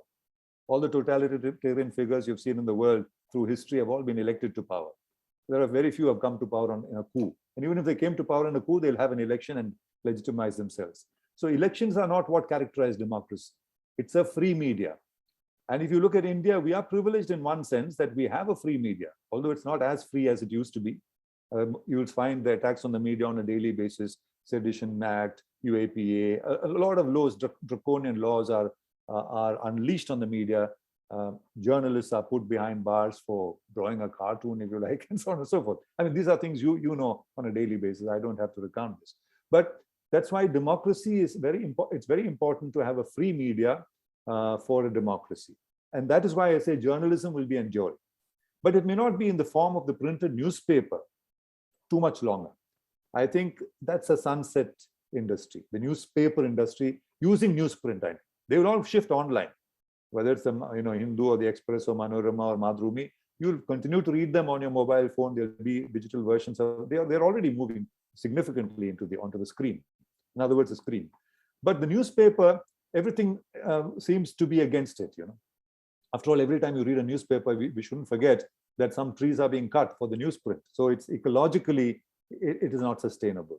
All the totalitarian figures you've seen in the world through history have all been elected to power. There are very few who have come to power in a coup. And even if they came to power in a coup, they'll have an election and legitimize themselves. So elections are not what characterize democracy. It's a free media. And if you look at India, we are privileged in one sense that we have a free media, although it's not as free as it used to be. You will find the attacks on the media on a daily basis, Sedition Act, UAPA, a lot of laws, draconian laws are unleashed on the media. Journalists are put behind bars for drawing a cartoon, if you like, and so on and so forth. I mean, these are things you know on a daily basis. I don't have to recount this. But that's why democracy is very important. It's very important to have a free media for a democracy. And that is why I say journalism will be enjoyed. But it may not be in the form of the printed newspaper too much longer. I think that's a sunset industry, the newspaper industry using newsprint. They will all shift online, whether it's the Hindu or the Express or Manorama or Madhrumi. You'll continue to read them on your mobile phone. There'll be digital versions of they're already moving significantly onto the screen. In other words, the screen. But the newspaper, everything seems to be against it. After all, every time you read a newspaper, we shouldn't forget that some trees are being cut for the newsprint. So it's ecologically, it is not sustainable,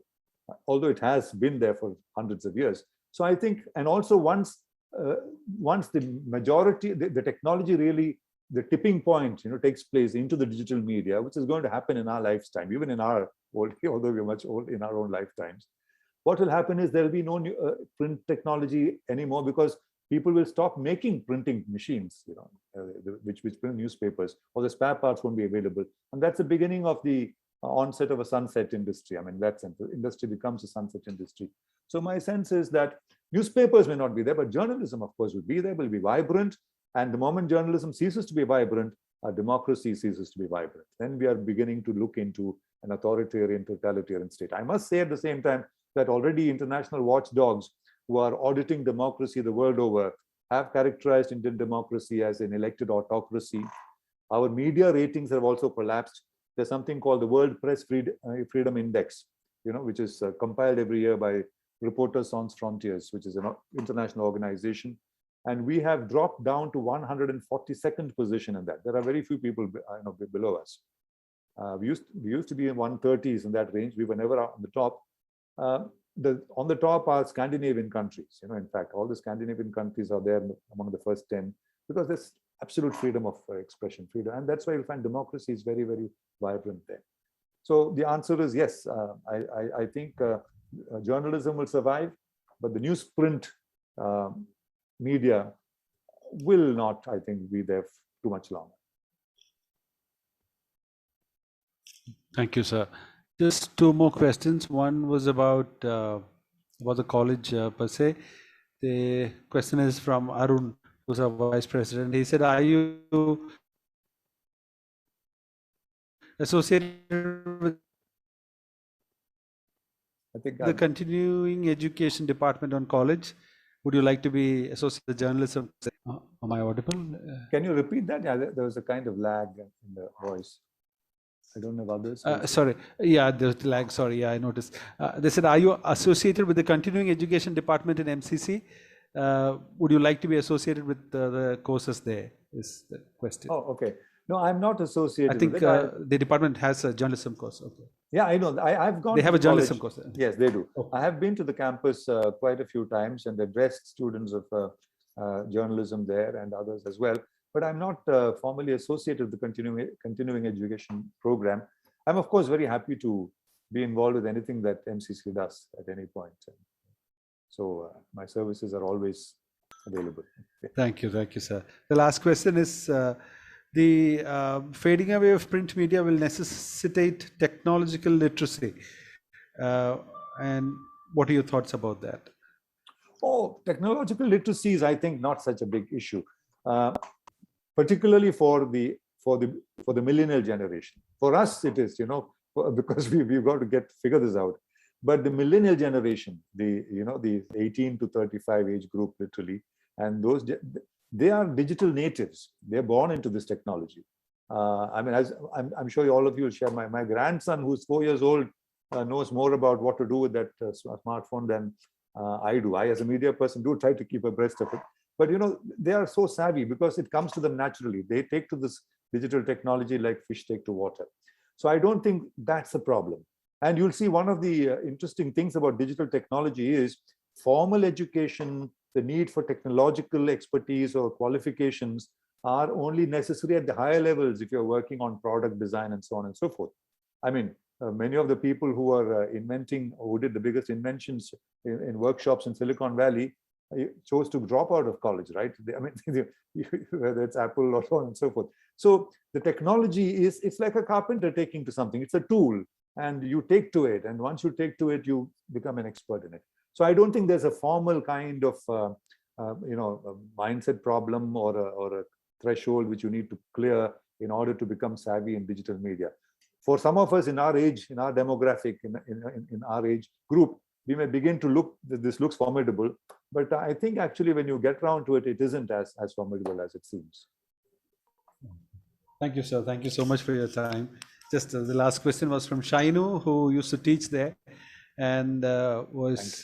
although it has been there for hundreds of years. So I think, and also once the majority, the technology really, the tipping point, takes place into the digital media, which is going to happen in our lifetime, even in our old, although we're much old in our own lifetimes. What will happen is there will be no new, print technology anymore, because people will stop making printing machines, which print newspapers, or the spare parts won't be available. And that's the beginning of the onset of a sunset industry. I mean, that sense, the industry becomes a sunset industry. So my sense is that newspapers may not be there, but journalism, of course, will be there, will be vibrant. And the moment journalism ceases to be vibrant, our democracy ceases to be vibrant. Then we are beginning to look into an authoritarian, totalitarian state. I must say at the same time that already international watchdogs who are auditing democracy the world over have characterized Indian democracy as an elected autocracy. Our media ratings have also collapsed. There's something called the World Press Freedom Index, which is compiled every year by Reporters Sans Frontiers, which is an international organization. And we have dropped down to 142nd position in that. There are very few people below us. We used to be in 130s in that range. We were never on the top. On the top are Scandinavian countries. In fact, all the Scandinavian countries are there among the first 10 because there's absolute freedom of expression, freedom, and that's why you'll find democracy is very, very vibrant there. So the answer is yes. I think journalism will survive, but the newsprint media will not, I think, be there too much longer. Thank you, sir. Just two more questions. One was about the college per se. The question is from Arun, who's our vice president. He said, are you associated with the continuing education department on college? Would you like to be associated with journalism? Am I audible? Can you repeat that? Yeah, there was a kind of lag in the voice. I don't know about this. Sorry. Yeah, there's lag. Sorry. Yeah, I noticed. They said, are you associated with the continuing education department in MCC? Would you like to be associated with the courses there? Is the question. Oh, okay. No, I'm not associated. I think with it. The department has a journalism course. Okay. Yeah, I know. I've gone. They have a journalism course. Yes, they do. Okay. I have been to the campus quite a few times and addressed students of journalism there and others as well. But I'm not formally associated with the continuing education program. I'm of course very happy to be involved with anything that MCC does at any point. So my services are always available. Thank you, sir. The last question is, the fading away of print media will necessitate technological literacy. And what are your thoughts about that? Oh, technological literacy is, I think, not such a big issue. Particularly for the millennial generation. For us, it is, because we've got to figure this out. But the millennial generation, the 18 to 35 age group, literally, and they are digital natives. They're born into this technology. I mean, as I'm sure all of you will share. My grandson, who's 4 years old, knows more about what to do with that smartphone than I do. I, as a media person, do try to keep abreast of it. But they are so savvy because it comes to them naturally. They take to this digital technology like fish take to water. So I don't think that's a problem. And you'll see one of the interesting things about digital technology is formal education, the need for technological expertise or qualifications are only necessary at the higher levels if you're working on product design and so on and so forth. I mean, many of the people who are who did the biggest inventions in workshops in Silicon Valley chose to drop out of college, right? I mean, whether it's Apple or so on and so forth. So the technology it's like a carpenter taking to something. It's a tool and you take to it. And once you take to it, you become an expert in it. So I don't think there's a formal kind of, a mindset problem or a threshold which you need to clear in order to become savvy in digital media. For some of us in our age, in our demographic, in our age group, we may begin to look, this looks formidable, but I think actually when you get around to it, it isn't as formidable as it seems. Thank you, sir. Thank you so much for your time. Just the last question was from Shainu, who used to teach there and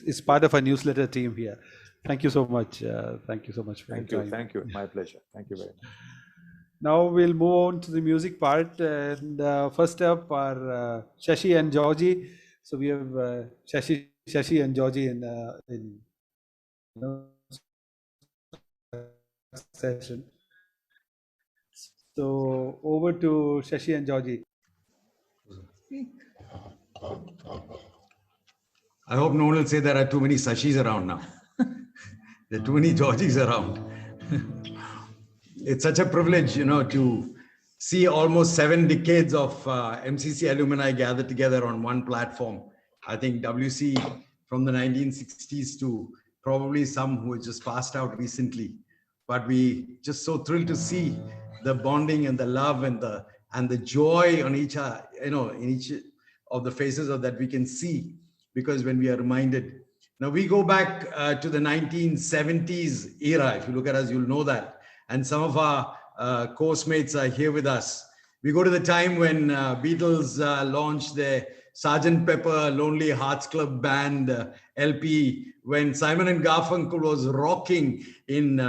is part of our newsletter team here. Thank you so much. Thank you so much for your time. Thank you. My pleasure. Thank you very much. Now we'll move on to the music part. And first up are Shashi and Georgie. So we have Shashi and Georgie in session. So over to Shashi and Georgie. I hope no one will say there are too many Shashis around now. There are too many Georgies around. It's such a privilege, to see almost 7 decades of MCC alumni gathered together on one platform. I think WC from the 1960s to probably some who just passed out recently. But we just so thrilled to see the bonding and the love and the joy on each, in each of the faces of that we can see, because when we are reminded. Now we go back to the 1970s era. If you look at us, you'll know that. And some of our course mates are here with us. We go to the time when Beatles launched their Sergeant Pepper, Lonely Hearts Club Band LP, when Simon and Garfunkel was rocking in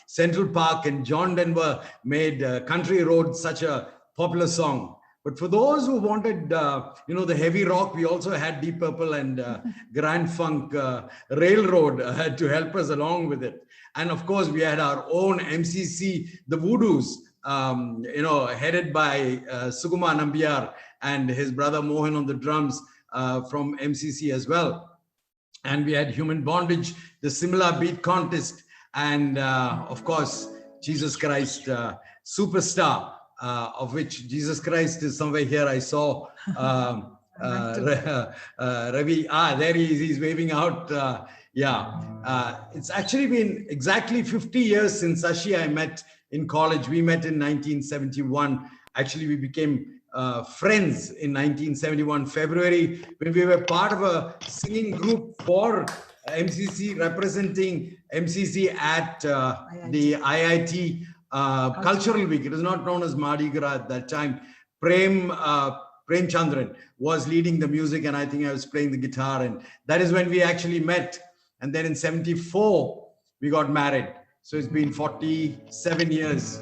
Central Park, and John Denver made Country Road such a popular song. But for those who wanted, the heavy rock, we also had Deep Purple and Grand Funk Railroad to help us along with it. And of course, we had our own MCC, the Voodoos, headed by Suguma Nambiar and his brother Mohan on the drums from MCC as well. And we had Human Bondage, the Similar Beat Contest, and of course, Jesus Christ Superstar, of which Jesus Christ is somewhere here. I saw Ravi. There he is. He's waving out. It's actually been exactly 50 years since Sashi I met in college. We met in 1971. Actually, we became friends in 1971 February, when we were part of a singing group for MCC, representing MCC at the IIT Cultural Week. It was not known as Mardi Gras at that time. Prem Chandran was leading the music, and I think I was playing the guitar, and that is when we actually met. And then in 74 we got married. So it's been 47 years.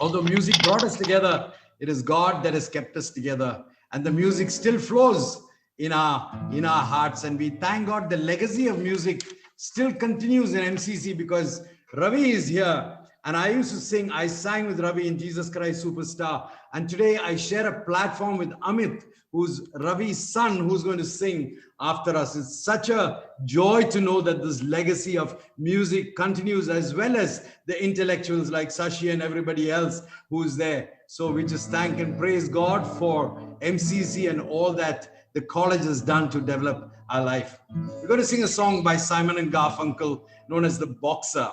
Although music brought us together, it is God that has kept us together, and the music still flows in our hearts. And we thank God the legacy of music still continues in MCC, because Ravi is here. And I used to I sang with Ravi in Jesus Christ Superstar. And today I share a platform with Amit, who's Ravi's son, who's going to sing after us. It's such a joy to know that this legacy of music continues, as well as the intellectuals like Sashi and everybody else who's there. So we just thank and praise God for MCC and all that the college has done to develop our life. We're going to sing a song by Simon and Garfunkel known as The Boxer.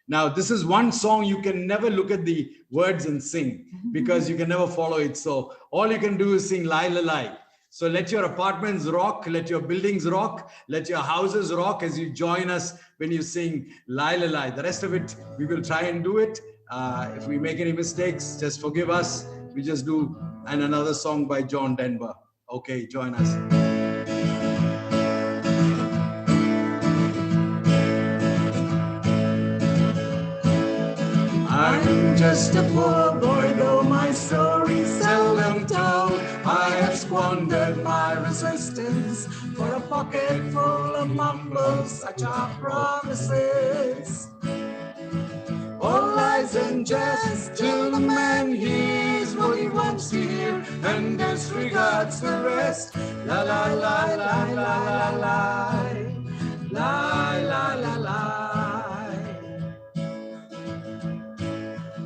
Now, this is one song you can never look at the words and sing, because you can never follow it. So all you can do is sing Lie, La, Lie. So let your apartments rock, let your buildings rock, let your houses rock as you join us when you sing Lie, La, Lie. The rest of it, we will try and do it. If we make any mistakes, just forgive us. We just do another song by John Denver. Okay, join us. I'm just a poor boy, though my story's seldom told. I have squandered my resistance for a pocket full of mumbles, such are promises. All lies and jest till the man hears what he wants to hear and disregards the rest. La la la la la la la la la la la.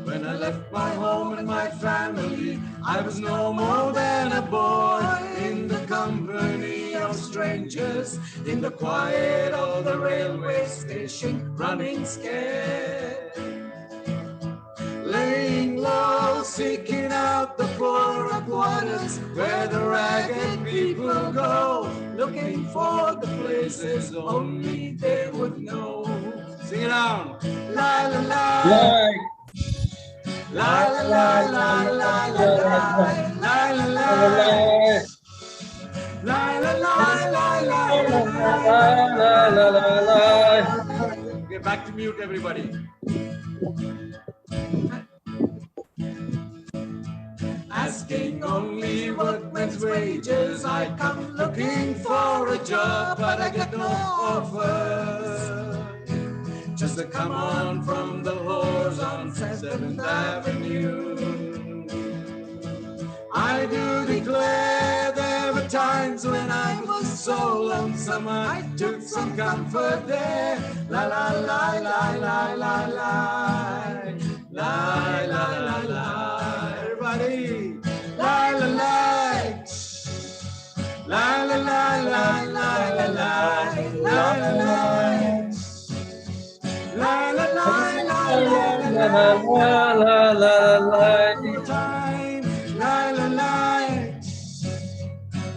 When I left my home and my family, I was no more than a boy in the company of strangers, in the quiet of the railway station, running scared, laying low, seeking out the poorer quarters where the ragged people go, looking for the places only they would know. Sing it out. La la la. La la la la la la la la la la la la la. Okay, back to mute, everybody. Asking only workmen's wages, I come looking for a job, but I get no offer. Just to come on from the whores on 7th Avenue. I do declare there were times when I was so lonesome I took some comfort there. La la la la la la la la la la la. Everybody, la la la la la la la la la la la la. La la la la la la la la la la time. La la la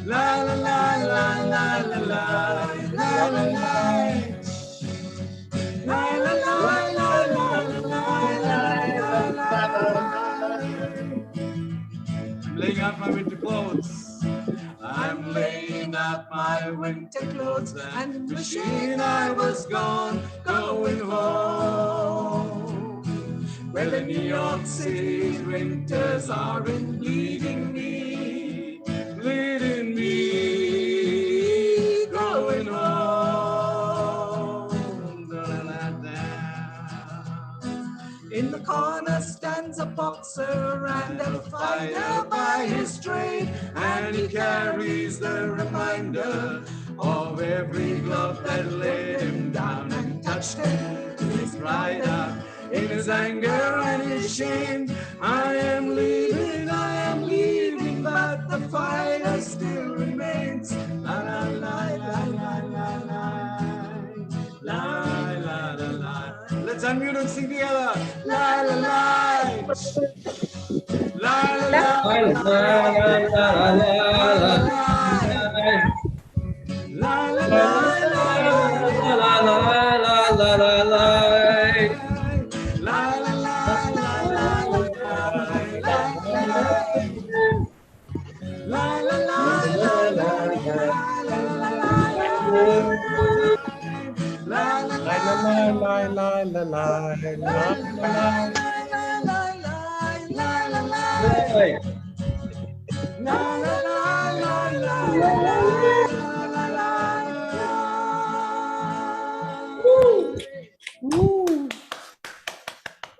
la la la la la la la la la la. I'm laying out my winter clothes. I'm laying out my winter clothes and wishing I was gone, going home. Where the New York City winters are bleeding me, going home. In the corner stands a boxer and a fighter by his trade, and he carries the reminder of every glove that laid him down and touched him to his rider. In his anger and his shame, I am leaving, but the fighter still remains. La la la la la la la la la la. Let's unmute and sing together. La la la. La la la. La la la. La la la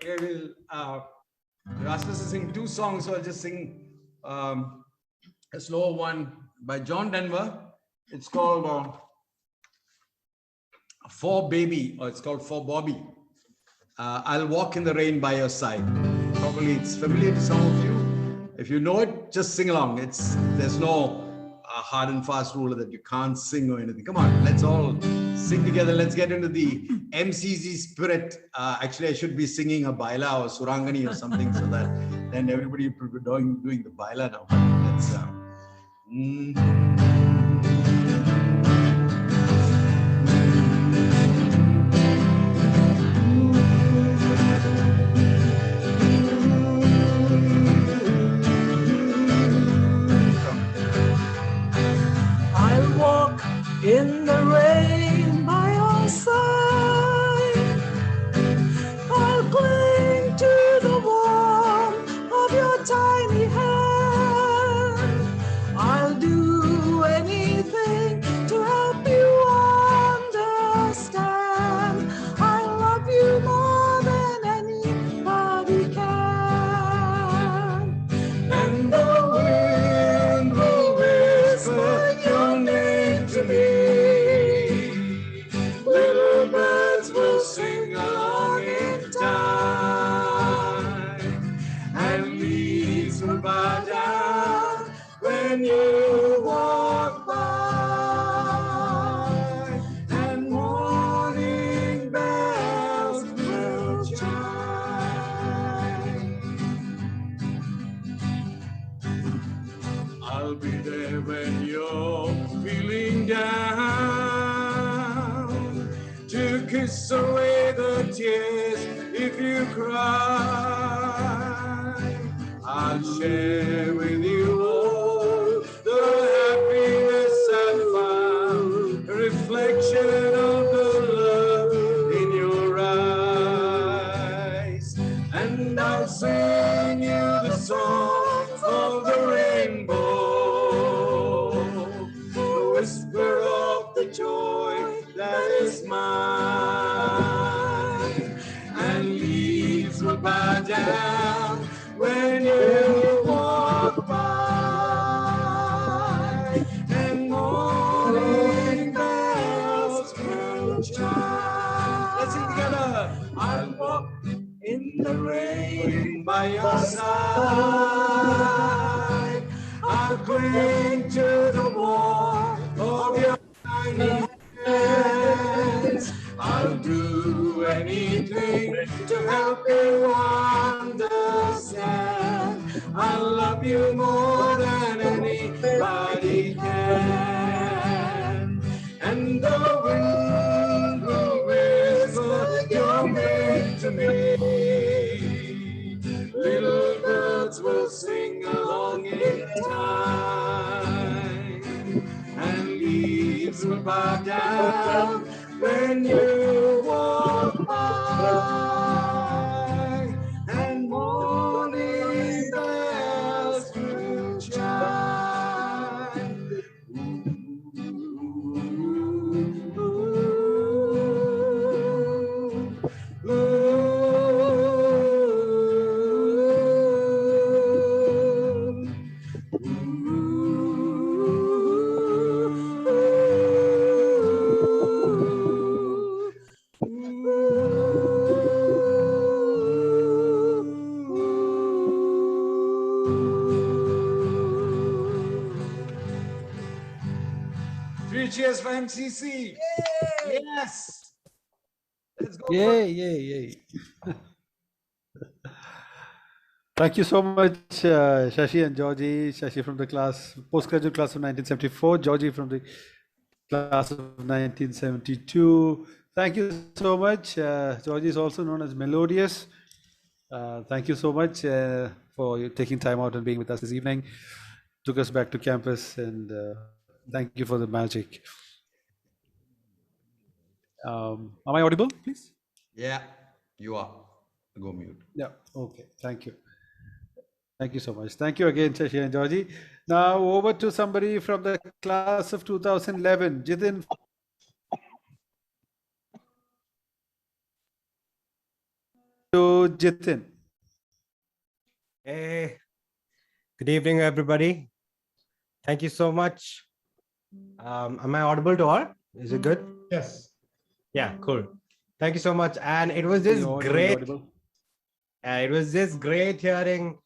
Okay, we'll you asked us to sing two songs, so I'll just sing a slow one by John Denver. It's called For Baby, or it's called For Bobby. I'll walk in the rain by your side. Probably it's familiar to some of you. If you know it, just sing along. There's no hard and fast rule that you can't sing or anything. Come on, let's all sing together. Let's get into the MCC spirit. Actually, I should be singing a baila or surangani or something so that then everybody will be doing the baila now. Let's. I'll walk in the rain by your side. I'll cling to the warmth of your tiny hand. I'll do anything to help you understand. I love you more than anybody can. And the wind will whisper your name to me. Little birds will sing along in time, and leaves will bow down when you walk by, and morning bells will chime. I'll be there when you're feeling down, to kiss away the tears if you cry. I'll share with you all the happiness I found, a reflection of the love in your eyes. And I'll sing you the song of the rainbow, the whisper of the joy that is mine. And leaves will bow down when you walk by, and morning bells will chime. Let's sing together. I'll walk in the rain by your side. I'll cling to the warmth of your tiny hands. I'll do anything to help you understand. I love you more than anybody can. And the wind will whisper your name to me. Little birds will sing along in time, bow down when you walk by, and morning bells will chime. Three cheers for MCC. Yes. Let's go. Yay, yay, yay. Thank you so much, Shashi and Georgie. Shashi from the class, postgraduate class of 1974, Georgie from the class of 1972. Thank you so much. Georgie is also known as Melodious. Thank you so much for you taking time out and being with us this evening. Took us back to campus, and thank you for the magic. Am I audible, please? Yeah, you are. Go mute. Yeah, okay, thank you. Thank you so much. Thank you again, Shashi and Georgie. Now over to somebody from the class of 2011, Jitin. To Jitin. Hey, good evening, everybody. Thank you so much. Am I audible to all? Is it good? Yes. Yeah, cool. Thank you so much. And it was just You're great. audible. It was just great hearing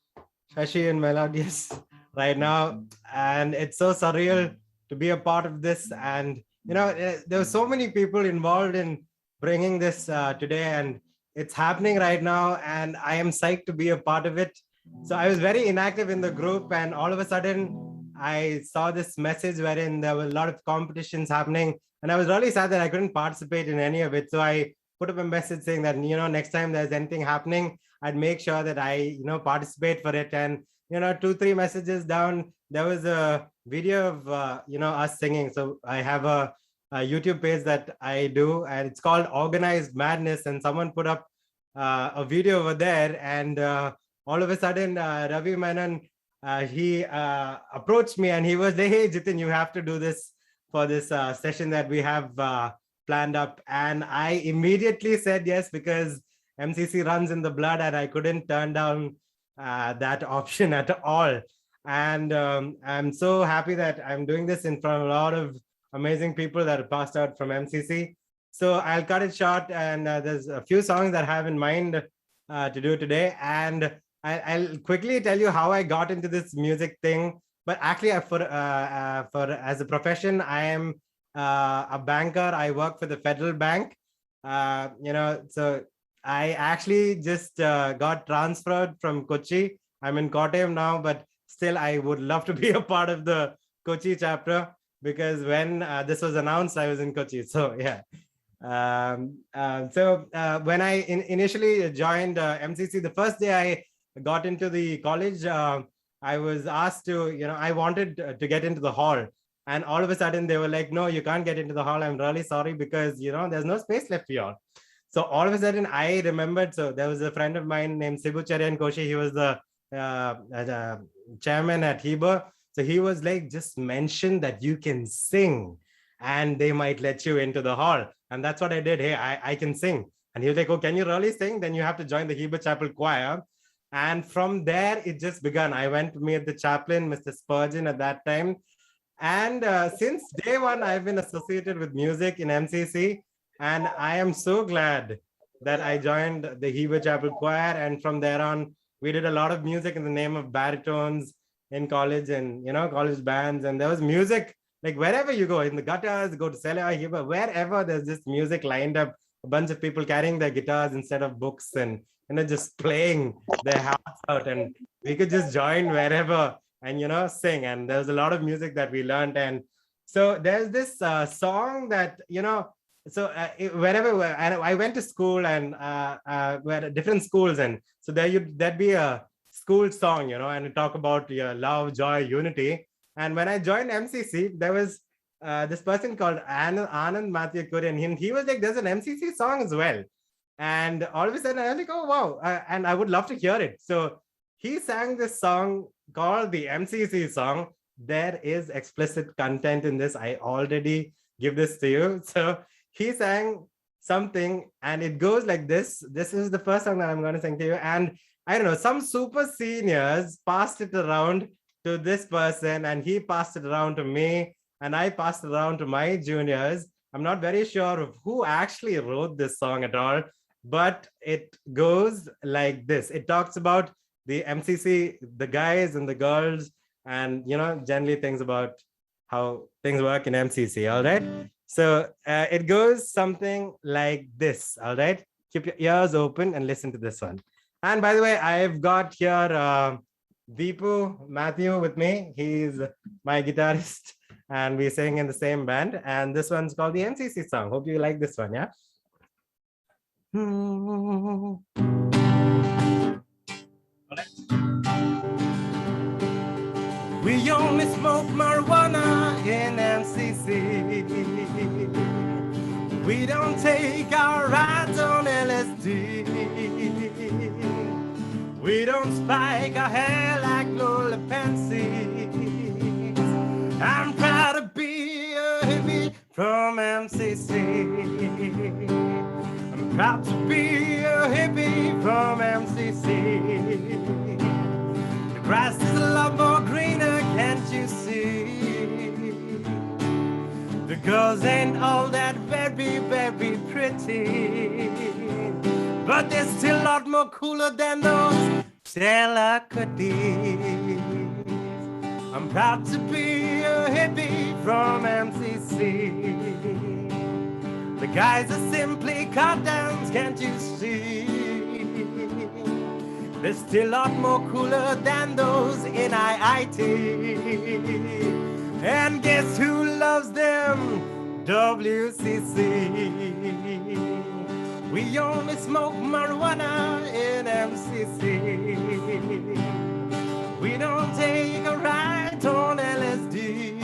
Shashi and Melodious right now. And it's so surreal to be a part of this. And, you know, there were so many people involved in bringing this today. And it's happening right now. And I am psyched to be a part of it. So I was very inactive in the group. And all of a sudden, I saw this message wherein there were a lot of competitions happening. And I was really sad that I couldn't participate in any of it. So I put up a message saying that, you know, next time there's anything happening, I'd make sure that I, you know, participate for it. And, you know, 2-3 messages down, there was a video of, you know, us singing. So I have a YouTube page that I do, and it's called Organized Madness. And someone put up a video over there. And all of a sudden, Ravi Menon, he approached me and he was like, hey, Jitin, you have to do this for this session that we have planned up. And I immediately said yes, because MCC runs in the blood and I couldn't turn down that option at all. And I'm so happy that I'm doing this in front of a lot of amazing people that have passed out from MCC. So I'll cut it short, and there's a few songs that I have in mind to do today. And I'll quickly tell you how I got into this music thing. But actually, for as a profession, I am a banker. I work for the Federal Bank. You know, so I actually just got transferred from Kochi. I'm in Kottayam now, but still, I would love to be a part of the Kochi chapter, because when this was announced, I was in Kochi. So yeah. When I initially joined MCC, the first day I got into the college, I was asked to, you know, I wanted to get into the hall. And all of a sudden they were like, no, you can't get into the hall. I'm really sorry, because, you know, there's no space left for you all. So all of a sudden I remembered, so there was a friend of mine named Sibu Cherian Koshi. He was the chairman at Heber. So he was like, just mention that you can sing and they might let you into the hall. And that's what I did. Hey, I can sing. And he was like, oh, can you really sing? Then you have to join the Heber Chapel Choir. And from there, it just began. I went to meet the chaplain, Mr. Spurgeon, at that time. And since day one, I've been associated with music in MCC. And I am so glad that I joined the Heber Chapel Choir. And from there on, we did a lot of music in the name of baritones in college and, you know, college bands. And there was music, like wherever you go, in the gutters, go to Selah, Heber, wherever there's just music lined up, a bunch of people carrying their guitars instead of books and, you know, just playing their hearts out. And we could just join wherever and, you know, sing. And there was a lot of music that we learned. And so there's this song that, you know, so wherever, and I went to school and where different schools. And so there'd be a school song, you know, and talk about your love, joy, unity. And when I joined MCC, there was this person called Anand Matthew Korean, and he was like, there's an MCC song as well. And all of a sudden I was like, oh wow, and I would love to hear it. So he sang this song called the MCC song. There is explicit content in this. I already give this to you. So he sang something and it goes like this. This is the first song that I'm going to sing to you. And I don't know, some super seniors passed it around to this person and he passed it around to me and I passed it around to my juniors. I'm not very sure of who actually wrote this song at all, but it goes like this. It talks about the MCC, the guys and the girls, and generally things about how things work in MCC. All right. So it goes something like this. All right. Keep your ears open and listen to this one. And by the way, I've got here Deepu Matthew with me. He's my guitarist, and we sing in the same band. And this one's called the MCC song. Hope you like this one. Yeah. We only smoke marijuana in MCC. We don't take our rides on LSD. We don't spike our hair like Lola Pansy. I'm proud to be a hippie from MCC. I'm proud to be a hippie from MCC. The grass is a lot more greener, can't you see? The girls ain't all that very, very pretty, but they're still a lot more cooler than those Stella Cadiz. I'm proud to be a hippie from MCC. The guys are simply cartons, can't you see? They're still a lot more cooler than those in IIT. And guess who loves them? WCC. We only smoke marijuana in MCC. We don't take a ride on LSD.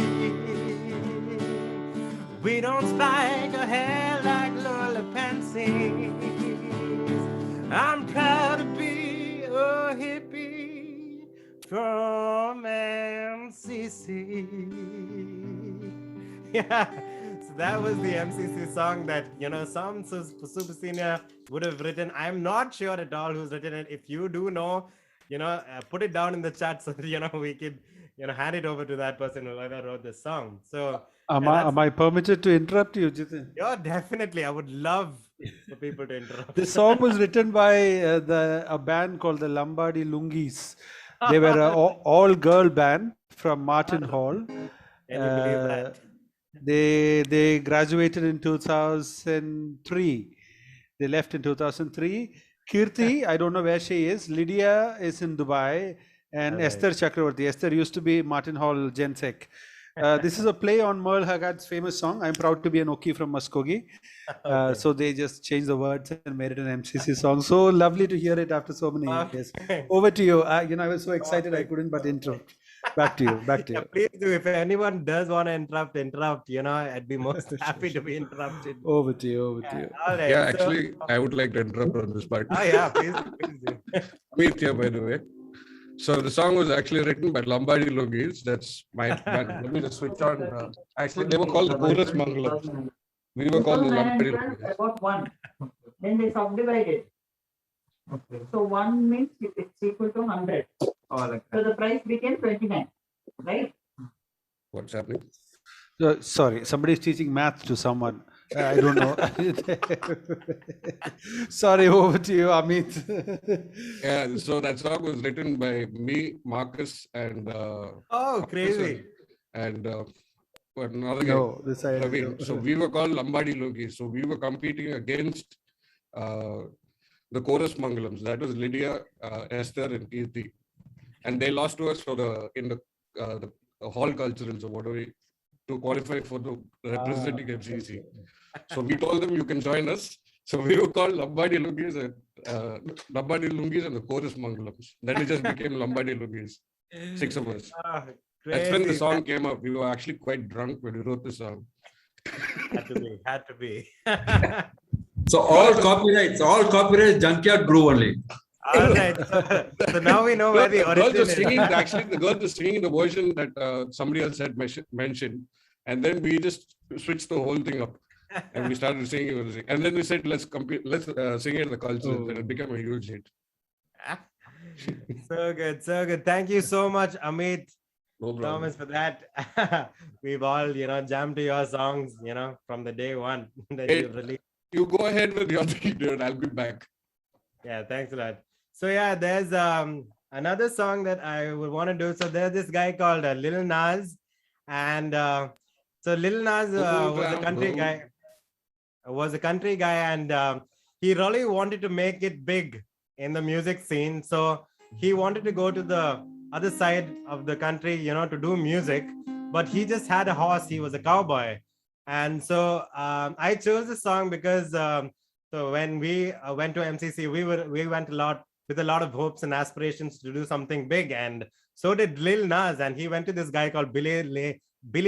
We don't spike our hair like Lola Pansy. I'm proud to be a hippie from MCC. Yeah, so that was the MCC song that, some super senior would have written. I'm not sure at all who's written it. If you do know, put it down in the chat so that, we could, hand it over to that person who ever wrote this song. So am I permitted to interrupt you, Jitin? Yeah, definitely. I would love for people to interrupt. This song was written by a band called the Lombardi Lungis. They were an all-girl band from Martin Hall. Can you believe that? They graduated in 2003. They left in 2003. Kirti, I don't know where she is. Lydia is in Dubai. And Esther Chakravarti. Esther used to be Martin Hall Gensec. This is a play on Merle Haggard's famous song, I'm Proud to be an Okie from Muskogee. So they just changed the words and made it an MCC song. So lovely to hear it after so many years. Over to you. I was so excited I couldn't but interrupt. Back to you. Yeah, please do. If anyone does want to interrupt, I'd be most happy to be interrupted. Over to you. All right, Yeah, actually, I would like to interrupt on this part. Oh, yeah, please do. Amit here, by the way. So the song was actually written by Lombardi Lungis. That's my band. Let me just switch on. Actually, they were called the Chorus Mangalams. We were called the Lombardi Lungis. I got one. Then they subdivided. Okay. So 1 means it's equal to 100. Oh, like so the price became 29, right? What's happening? Sorry, somebody is teaching math to someone. I don't know. Sorry, over to you, Amit. Yeah, so that song was written by me, Marcus, and oh, crazy. And another guy, this I Praveen. So we were called Lombardi Lungis. So we were competing against the Chorus Mangalams. That was Lydia, Esther, and Kirti. And they lost to us for the hall culturals or whatever to qualify for the representing MCC. So we told them you can join us. So we were called Lombardi Lungis and the Chorus Mangalams. Then it just became Lombardi Lungis. 6 of us. That's when the Crazy. song came up. We were actually quite drunk when we wrote the song. Had to be. So all copyrights, Junkyard Groove only. All right. So now we know where the girls origin were is. singing, actually, the girls were singing the version that somebody else had mentioned. And then we just switched the whole thing up. And we started singing. And then we said, let's sing it in the culture. And it became a huge hit. So good, so good. Thank you so much, Amit, No problem. Thomas, for that. We've all, jammed to your songs, from the day one that Hey, you released. You go ahead with your thing, dude. I'll be back. Yeah, thanks a lot. So yeah, there's another song that I would want to do. So there's this guy called Lil Nas, and so Lil Nas was a country guy. And he really wanted to make it big in the music scene. So he wanted to go to the other side of the country, to do music, but he just had a horse. He was a cowboy. And so I chose this song because so when we went to MCC, we went with a lot of hopes and aspirations to do something big. And so did Lil Nas. And he went to this guy called Billy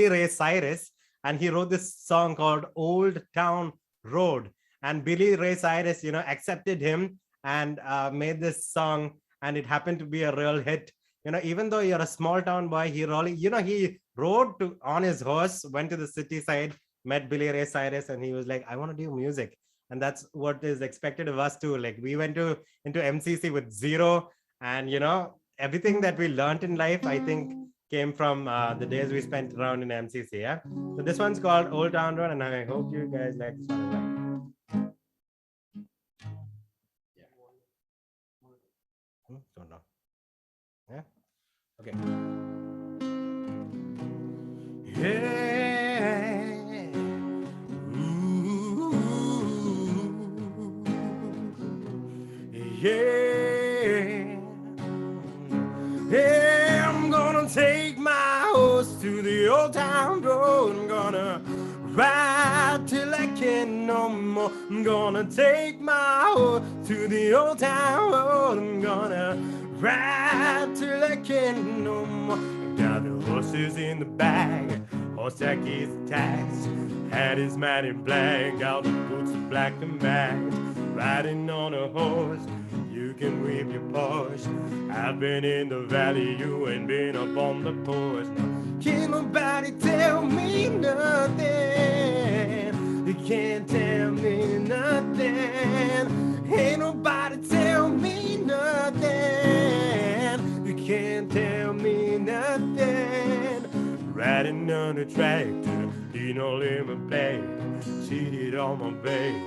Ray Cyrus, and he wrote this song called Old Town Road. And Billy Ray Cyrus, accepted him and made this song, and it happened to be a real hit. Even though you're a small town boy, he really, he rode on his horse, went to the city side, met Billy Ray Cyrus, and he was like, I want to do music. And that's what is expected of us too. Like, we went into MCC with zero, and everything that we learned in life, I think, came from the days we spent around in MCC. Yeah. So this one's called Old Town Road, and I hope you guys like this one as well. Don't know. Yeah. Okay. Yeah. Ooh. Yeah. Yeah. I'm gonna take my horse to the old town road. I'm gonna ride till I can no more. I'm gonna take my horse to the old town road. I'm gonna ride till I can no more. Got the horses in the bag, horse jack is attached. Hat is matted in black, got the boots of black and match. Riding on a horse, you can whip your Porsche. I've been in the valley, you ain't been up on the porch. No, can't nobody tell me nothing. You can't tell me nothing. Ain't nobody tell me nothing. You can't tell me nothing. Riding on a tractor, you know, let me play. Cheated on my baby.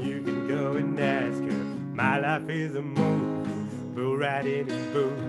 You can go and ask her. My life is a movie. Bull riding in boots,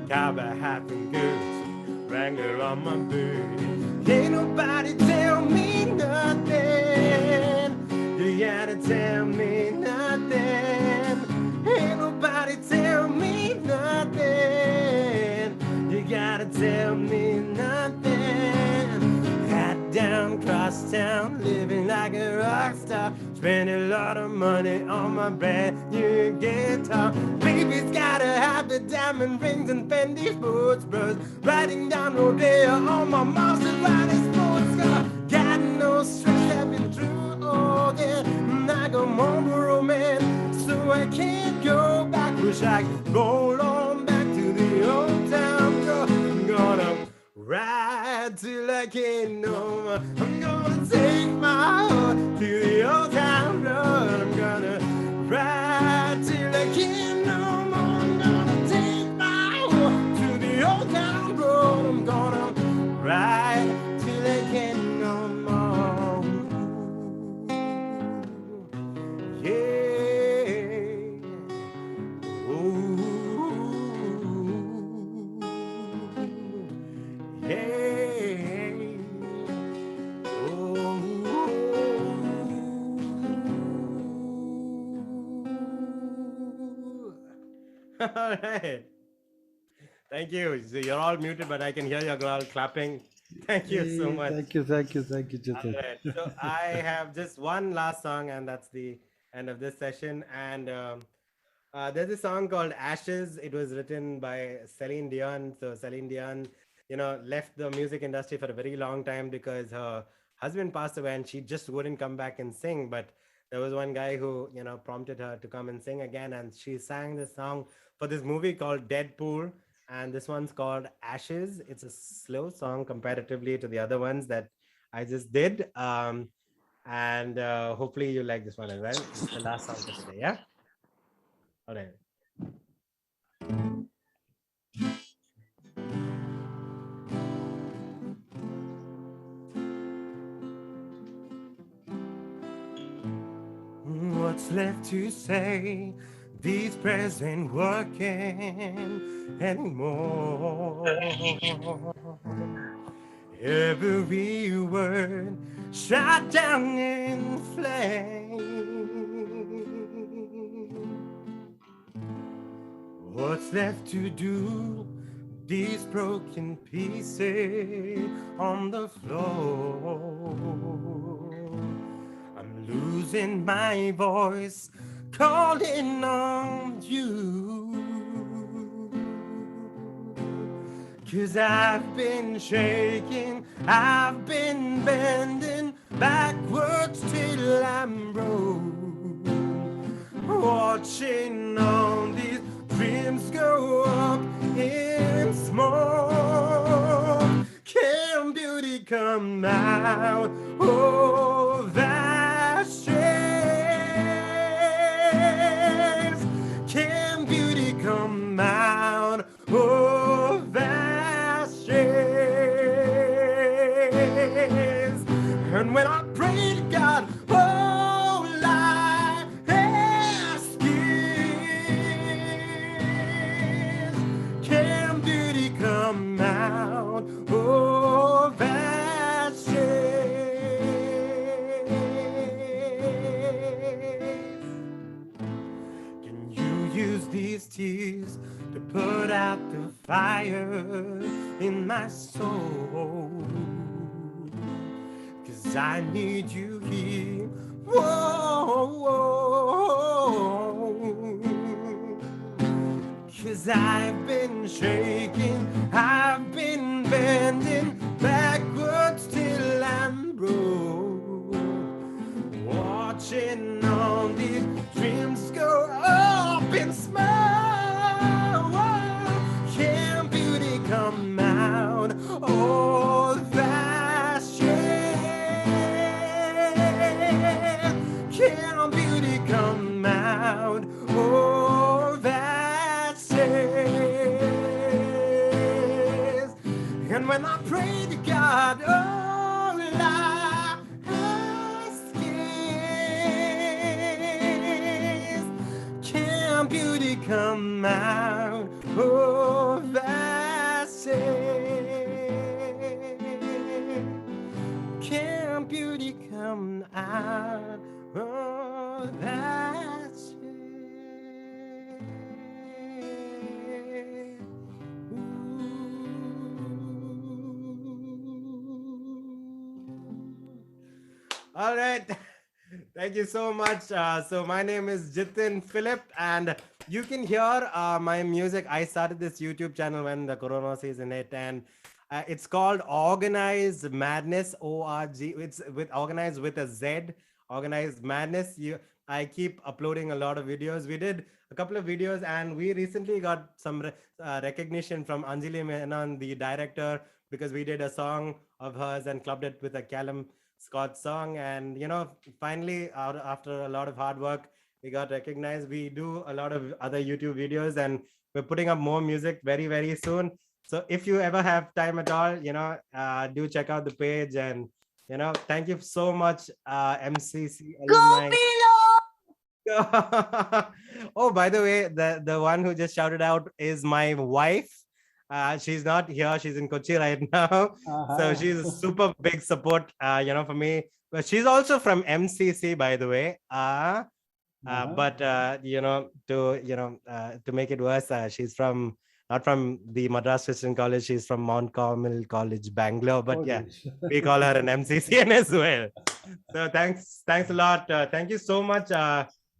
cowboy hat and goose, wrangler on my boot. Ain't nobody tell me nothing. You gotta tell me nothing. Ain't nobody tell me nothing. You gotta tell me nothing. Hat down, cross town, living like a rock star. Spend a lot of money on my brand new guitar. Baby's got a habit, diamond rings and Fendi sports bros. Riding down Rodeo on my monster riding sports car. Got no stress, I've been through all that. I go home to romance, so I can't go back. Wish I could go on back to the old town road. I'm gonna ride till I can't no more. I'm gonna take my horse to the old town road. I'm gonna ride till I can't no more. I'm gonna take my horse to the old town road. I'm gonna ride till I can't no more. Yeah. Ooh. Yeah. All right. Thank you. So you're all muted, but I can hear you all clapping. Thank you so much. Thank you, Jitin. All right. So I have just one last song, and that's the end of this session. And there's a song called Ashes. It was written by Celine Dion. So Celine Dion left the music industry for a very long time because her husband passed away and she just wouldn't come back and sing. But there was one guy who, prompted her to come and sing again. And she sang this song for this movie called Deadpool. And this one's called Ashes. It's a slow song comparatively to the other ones that I just did. And hopefully you like this one as well. It's the last song for today. Yeah. All right. What's left to say? These prayers ain't working anymore. Every word shot down in flames. What's left to do? These broken pieces on the floor. I'm losing my voice, calling on you. 'Cause I've been shaking, I've been bending backwards till I'm broke. Watching all these dreams go up in smoke. Can beauty come out of ashes? Can beauty come out of ashes? And when I pray to God, all I ask is, can beauty come out of ashes? Can you use these tears to put out the fire in my soul? 'Cause I need you here. Whoa. 'Cause I've been shaking, I've been bending backwards till I'm broke. Watching all these dreams go up in smoke. Can beauty come out of ashes? Can beauty come out of ashes? And when I pray to God, all I ask is, can beauty come out of ashes? Can beauty come out of ashes? All right. Thank you so much. So my name is Jitin Philip, and you can hear my music. I started this YouTube channel when the Corona season hit, and it's called Organized Madness, ORG. It's organized with a Z, Organized Madness. I keep uploading a lot of videos. We did a couple of videos, and we recently got some recognition from Anjali Menon, the director, because we did a song of hers and clubbed it with a Callum Scott song. And finally, after a lot of hard work, we got recognized. We do a lot of other YouTube videos, and we're putting up more music very, very soon. So if you ever have time at all, do check out the page. And thank you so much, MCC alumni. Oh, by the way, the one who just shouted out is my wife. She's not here. She's in Kochi right now. So she's a super big support, for me. But she's also from MCC, by the way. But to make it worse, she's not from the Madras Christian College. She's from Mount Carmel College, Bangalore. But we call her an MCCN as well. So thanks a lot. Thank you so much,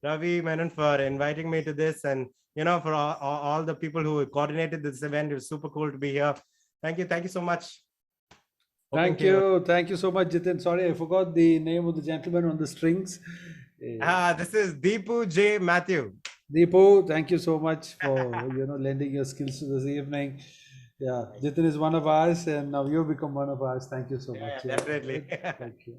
Ravi Menon, for inviting me to this, and for all the people who coordinated this event. It was super cool to be here. Thank you so much. Thank you so much, Jitin. Sorry, I forgot the name of the gentleman on the strings. This is Deepu J. Matthew. Deepu, thank you so much for lending your skills to this evening. Yeah, Jitin is one of ours, and now you've become one of ours. Thank you so much. Definitely. Thank you.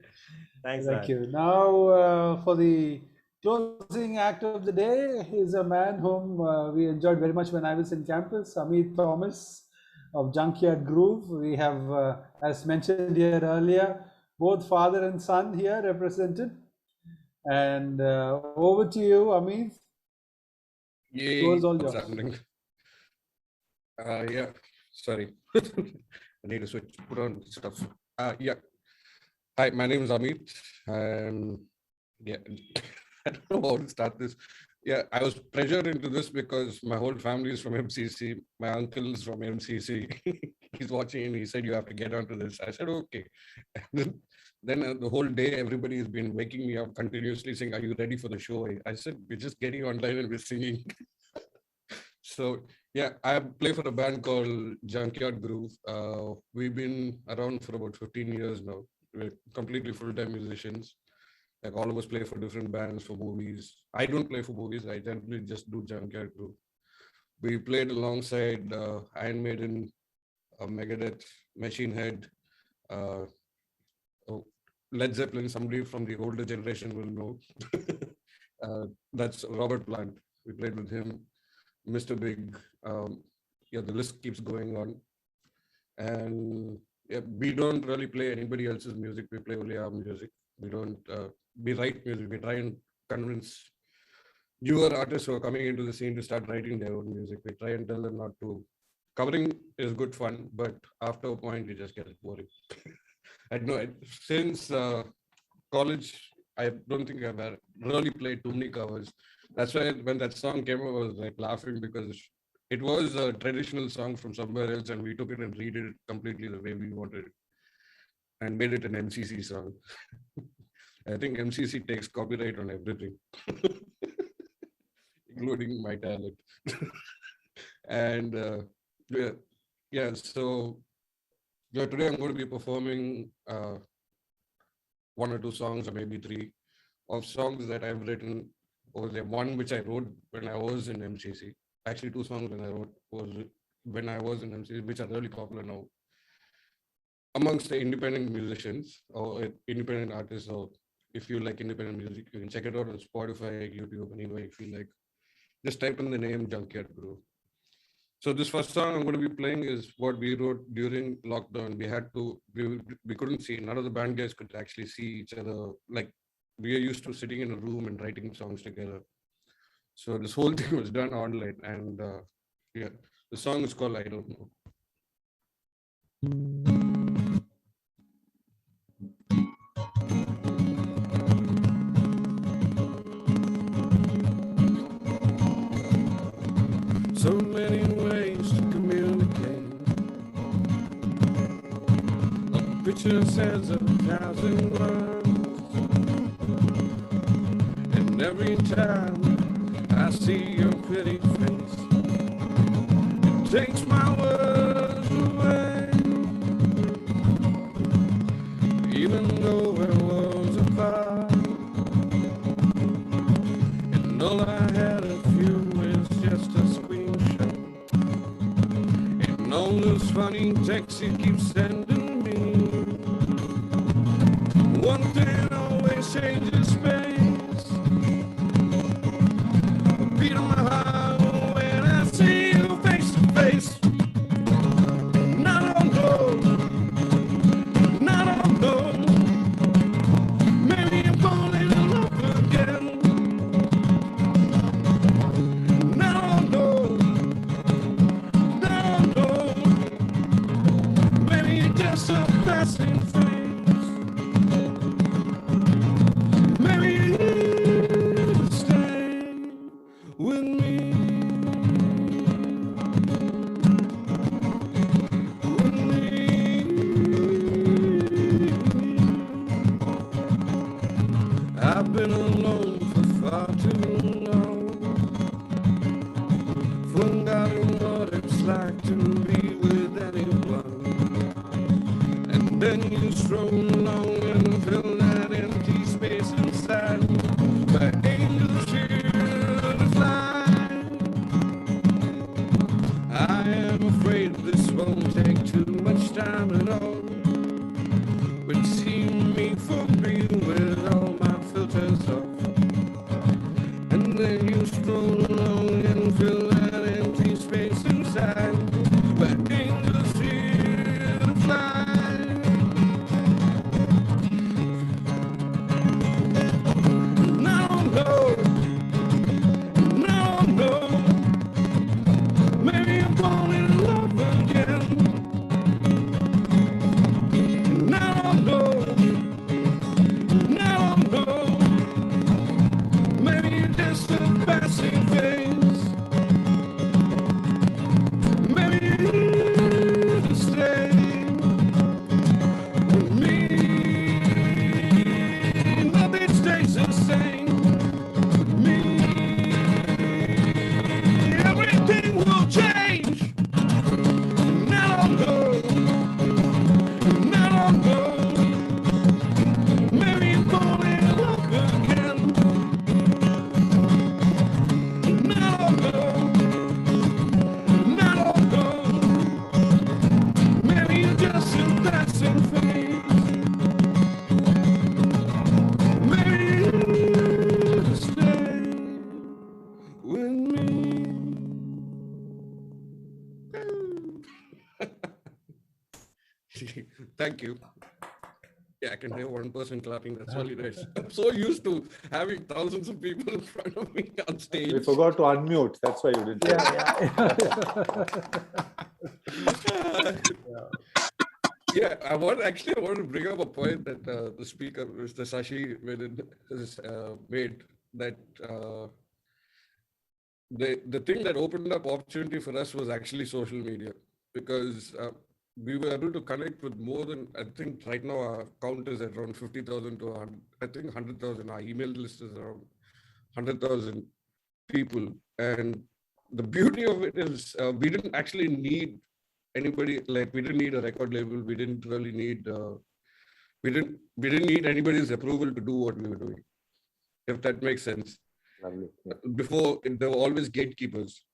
Thanks. Thank you. Now, for the closing act of the day is a man whom we enjoyed very much when I was in campus, Amit Thomas of Junkyard Groove. We have, as mentioned here earlier, both father and son here represented. And over to you, Amit. Yay, Yours all what's yours. happening? Yeah, sorry. I need to switch, put on stuff. Yeah. Hi, my name is Amit. Yeah, I don't know how to start this. Yeah, I was pressured into this because my whole family is from MCC. My uncle is from MCC. He's watching and he said, you have to get onto this. I said, okay. And then the whole day, everybody has been waking me up continuously saying, are you ready for the show? I said, we're just getting online and we're singing. So yeah, I play for a band called Junkyard Groove. We've been around for about 15 years now. We're completely full-time musicians. Like all of us play for different bands, for movies. I don't play for movies. I generally just do Junkyard Groove. We played alongside Iron Maiden, Megadeth, Machine Head, Led Zeppelin. Somebody from the older generation will know. That's Robert Plant. We played with him. Mr. Big, yeah, the list keeps going on. And yeah, we don't really play anybody else's music. We play only our music. We don't, we write music. We try and convince newer artists who are coming into the scene to start writing their own music. We try and tell them not to. Covering is good fun, but after a point, you just get boring. I know since college, I don't think I've really played too many covers. That's why when that song came up, I was like laughing because it was a traditional song from somewhere else and we took it and redid it completely the way we wanted it and made it an MCC song. I think MCC takes copyright on everything, including my talent. And yeah, so yeah, today I'm going to be performing one or two songs or maybe three of songs that I've written. Or the one which I wrote when I was in MCC. Actually, two songs when I wrote was when I was in MCC, which are really popular now amongst the independent musicians or independent artists. Or if you like independent music, you can check it out on Spotify, YouTube, anywhere you feel like. Just type in the name Junkyard Groove. So this first song I'm going to be playing is what we wrote during lockdown. We couldn't see, none of the band guys could actually see each other. Like, we are used to sitting in a room and writing songs together. So this whole thing was done online. And yeah, the song is called I Don't Know. So many ways to communicate. A picture says 1,000 words. And every time I see your pretty face, it takes my words away. Even though we're worlds apart, and all I had of you is just a screenshot. And all those funny texts you keep sending me, one thing always changes space. Beat on my heart when I see you face to face. And I don't know, maybe I'm falling in love again. And I don't know, maybe it's just a passing phase. Maybe stroll along and fill that empty space inside where angels fear to fly. I am afraid this won't take too much time at all. But see me for real with all my filters off. And then you stroll along and fill that empty space inside where angels fear to fly. Now I know, now I know, maybe I'm falling in love again. Now I know, now I know, maybe it's just a passing phase. Maybe you stay with me. Nothing stays the same with me. Everything will change. Now I'll go. Now I'll go. Maybe I'm falling in love again. Now I'll go. Now I'll go. Maybe you're just in passing phase. Maybe you stay with me. Thank you. Yeah, I can hear one person clapping. That's really nice. I'm so used to having thousands of people in front of me on stage. We forgot to unmute. That's why you didn't. Yeah, I want to bring up a point that the speaker, Mr. Shashi, made that the thing that opened up opportunity for us was actually social media, because we were able to connect with more than, I think right now our count is at around 50,000 to 100,000. Our email list is around 100,000 people. And the beauty of it is we didn't actually need anybody, like we didn't need a record label. We didn't really need, we didn't need anybody's approval to do what we were doing, if that makes sense. Lovely. Before, there were always gatekeepers.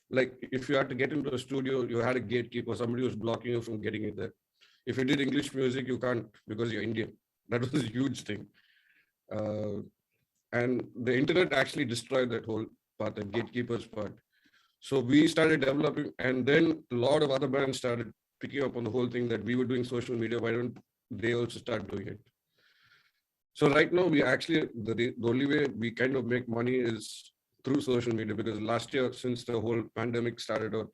Like if you had to get into a studio, you had a gatekeeper, somebody was blocking you from getting it there. If you did English music, you can't because you're Indian. That was a huge thing. And the internet actually destroyed that whole part, the gatekeepers part. So we started developing, and then a lot of other bands started picking up on the whole thing that we were doing social media. Why don't they also start doing it? So right now, we actually, the only way we kind of make money is through social media, because last year, since the whole pandemic started out,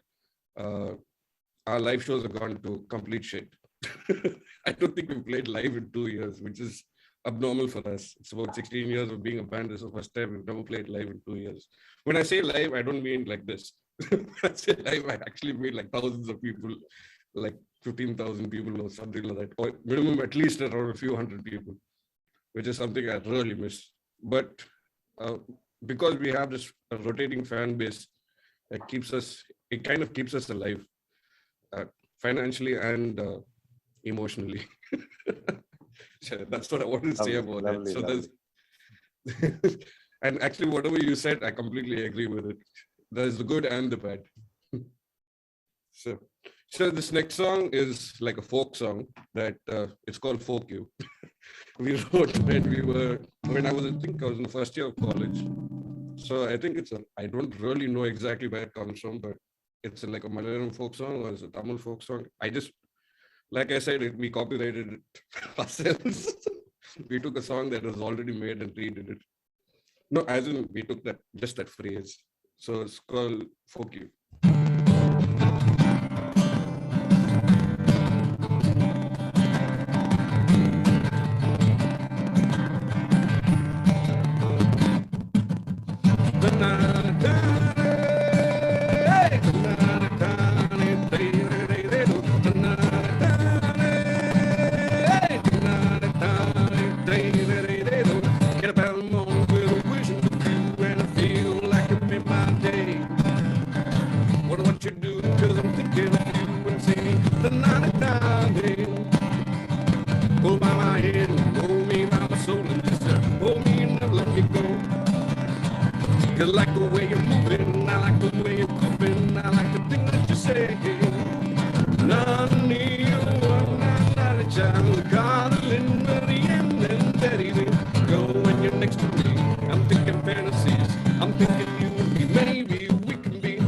our live shows have gone to complete shit. I don't think we played live in 2 years, which is abnormal for us. It's about 16 years of being a band. This is the first time we've never played live in 2 years. When I say live, I don't mean like this. When I say live, I actually mean like thousands of people, like 15,000 people or something like that, or minimum at least around a few hundred people, which is something I really miss. But because we have this rotating fan base, it kind of keeps us alive, financially and emotionally. So that's what I wanted to say about it. So there's, and actually whatever you said, I completely agree with it. There's the good and the bad. So this next song is like a folk song that it's called Folk You. We wrote when I was in the first year of college. So I think I don't really know exactly where it comes from, but it's like a Malayalam folk song or it's a Tamil folk song. Like I said, we copyrighted it ourselves. We took a song that was already made and redid it. No, as in we took just that phrase. So it's called Folk You. Pull my head and roll me around my soul and just hold me and never let me go. You like the way you're moving, I like the way you're grooving, I like the thing that you say. None you one night a child, cuddling with the end and daddy go when you're next to me. I'm thinking fantasies, I'm thinking you and me, maybe we can be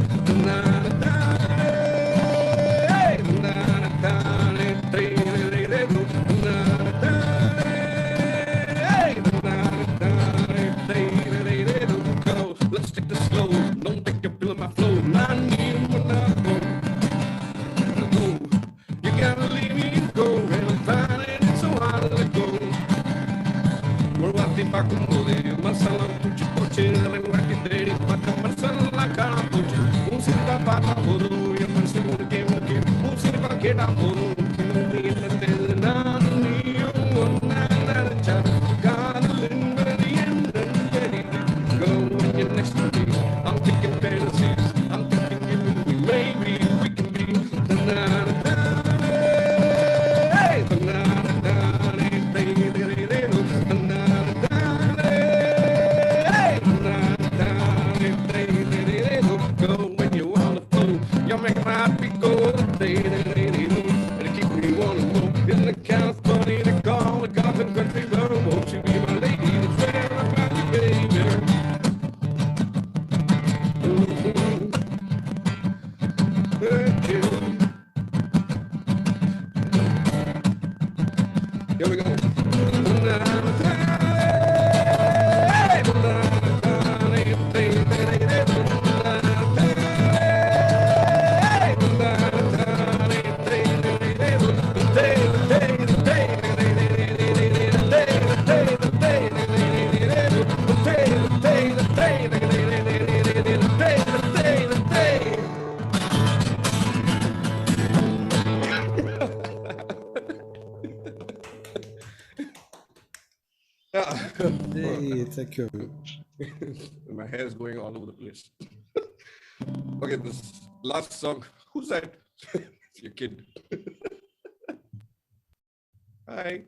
let's take this slow, don't think you're feeling my flow. I need one go. You gotta leave me go, and I'm finding it so hard to let go. Guardati pa kumole, masala tuji poche, lengwaki deri, pata masala kana poche. Musika pata bodo, ya masala ke, musika keda bodo. Ni tete na ni yo na na cha, gotta linger the end and get it. Go when you're next to me. I'm thinking fantasies, I'm thinking you and me, maybe we can be the na na. Hey, the na na go when you wanna flow. You make my feet go and keep me wanting more. In the California, they call the Gotham Country Road. Won't you be my lady? It's where I find you, baby. Here we go. Hey, thank you. My hair is going all over the place. Okay, this last song. Who's that? It's your kid. Hi.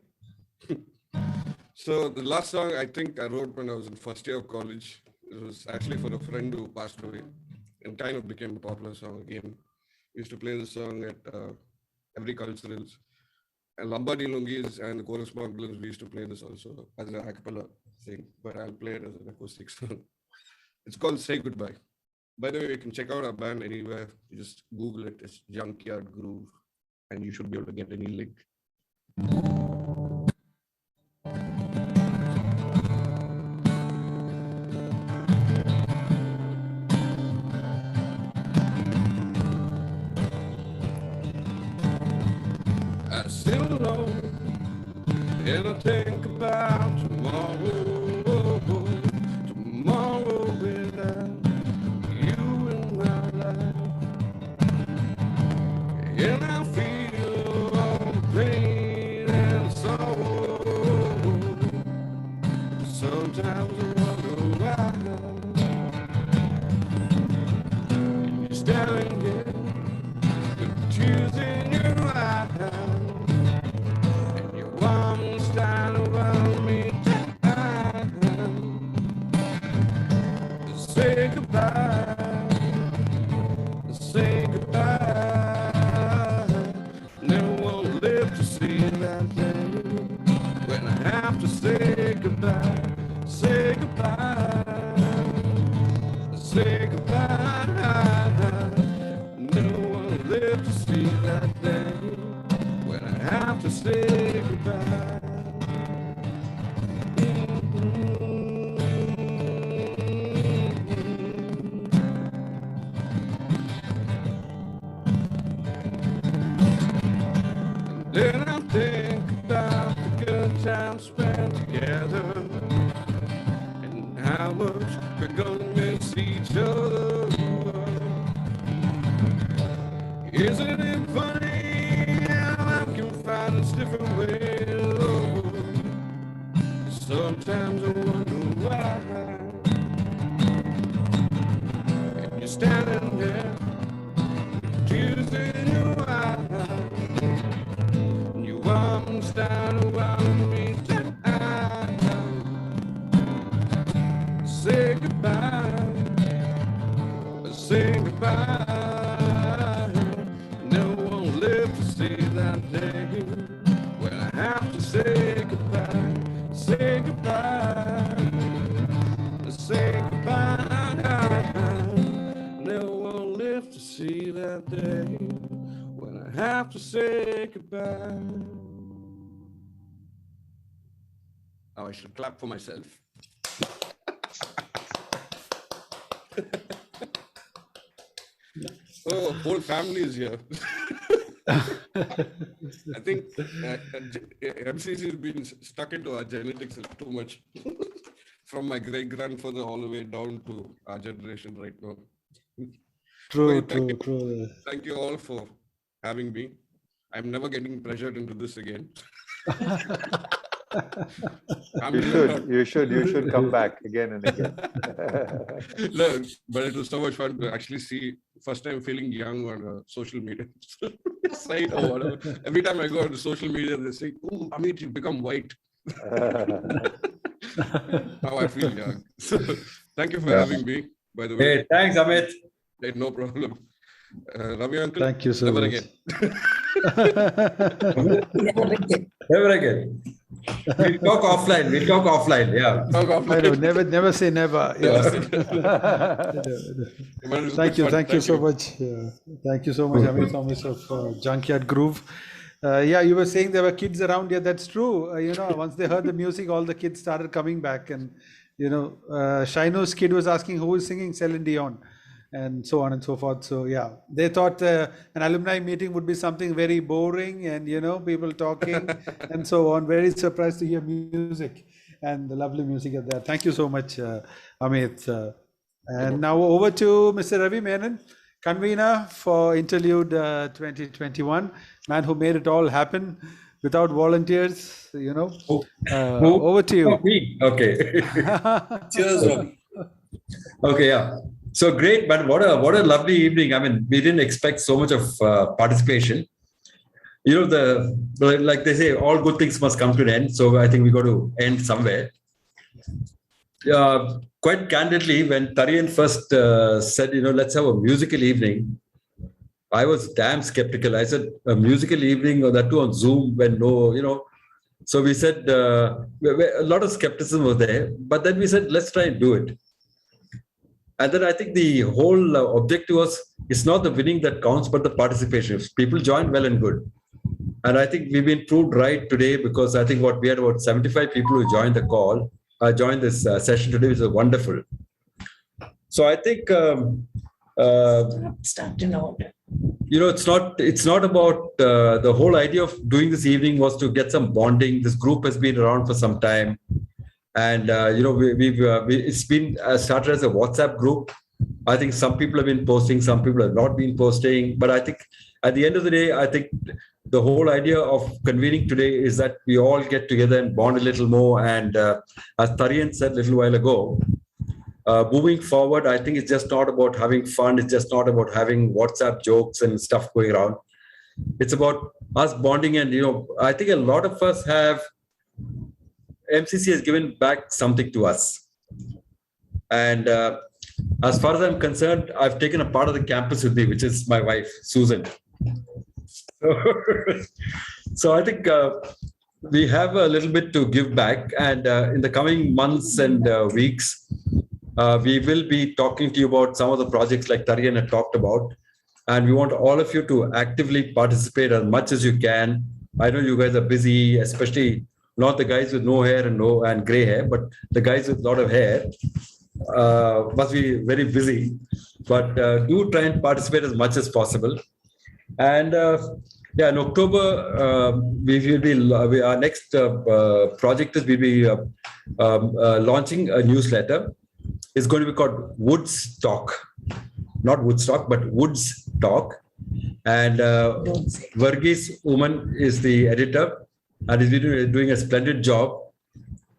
So the last song I think I wrote when I was in first year of college. It was actually for a friend who passed away and kind of became a popular song again. We used to play this song at every culturals. And Lambadi Lungis and the Chorus Mongrels, we used to play this also as an a cappella thing, but I'll play it as an acoustic song. It's called Say Goodbye. By the way, you can check out our band anywhere. You just Google it, it's Junkyard Groove, and you should be able to get any link. I sit alone and I think about tomorrow, tomorrow without you in my life, and I feel all the pain and sorrow. Sometimes I wonder why you're standing here with tears in your eyes. Say goodbye, say goodbye. Never won't live to see that day when I have to say goodbye, say goodbye, say goodbye. Never won't live to see that day when I have to say goodbye. Then I think about the good times spent together and how much we're gonna miss each other. Isn't it funny how I can find this different way to love? Sometimes I wonder why. And you're standing there, tears in your eyes. Arms down around me. to see that day when I have to say goodbye, say goodbye, say goodbye. Never will live to see that day when I have to say goodbye. Oh, I should clap for myself. Oh, whole family is here. I think MCC has been stuck into our genetics too much. From my great grandfather all the way down to our generation right now. True, Thank you. true. Thank you all for having me. I'm never getting pressured into this again. You should come back again and again. No, but it was so much fun to actually see. First time feeling young on social media site or whatever. Every time I go on social media, they say, "Oh, Amit, you become white." How I feel young. So, thank you for having me. By the way. Hey, thanks, Amit. Hey, no problem. Ravi uncle. Thank you so never much. Again. Never again. We'll talk offline. We'll talk offline. Yeah. Talk offline. I know, never say never. Yes. Thank you so much. Thank you so much, Amit Thomas of Junkyard Groove. Yeah, you were saying there were kids around here. That's true. You know, once they heard the music, all the kids started coming back. And, you know, Shino's kid was asking who is singing Celine Dion and so on and so forth. So, yeah, they thought an alumni meeting would be something very boring and, you know, people talking and so on. Very surprised to hear music and the lovely music of that. Thank you so much, Amit. And now over to Mr. Ravi Menon, convener for Interlude 2021, man who made it all happen without volunteers, you know. Over to you. Okay. Cheers, Ravi. Okay, yeah. So great, but what a lovely evening. I mean, we didn't expect so much of participation. You know, like they say, all good things must come to an end. So I think we got to end somewhere. Quite candidly, when Tarian first said, you know, let's have a musical evening, I was damn skeptical. I said, a musical evening, or that too on Zoom, when no, you know. So we said, a lot of skepticism was there. But then we said, let's try and do it. And then I think the whole objective was, it's not the winning that counts, but the participation. If people join, well and good. And I think we've been proved right today, because I think we had about 75 people who joined the call, joined this session today, which is wonderful. So I think, you know, it's not about the whole idea of doing this evening was to get some bonding. This group has been around for some time. And, you know, it's been started as a WhatsApp group. I think some people have been posting, some people have not been posting. But I think at the end of the day, I think the whole idea of convening today is that we all get together and bond a little more. And as Tarian said a little while ago, moving forward, I think it's just not about having fun. It's just not about having WhatsApp jokes and stuff going around. It's about us bonding. And, you know, I think a lot of us have, MCC has given back something to us. And as far as I'm concerned, I've taken a part of the campus with me, which is my wife, Susan. So I think we have a little bit to give back. And in the coming months and weeks, we will be talking to you about some of the projects like Tarian had talked about. And we want all of you to actively participate as much as you can. I know you guys are busy, especially not the guys with no hair and gray hair, but the guys with a lot of hair must be very busy. But do try and participate as much as possible. And yeah, in October, our next project is we'll be launching a newsletter. It's going to be called Woodstock, not Woodstock, but Woodstock. And Varghese Uman is the editor. And he's been doing a splendid job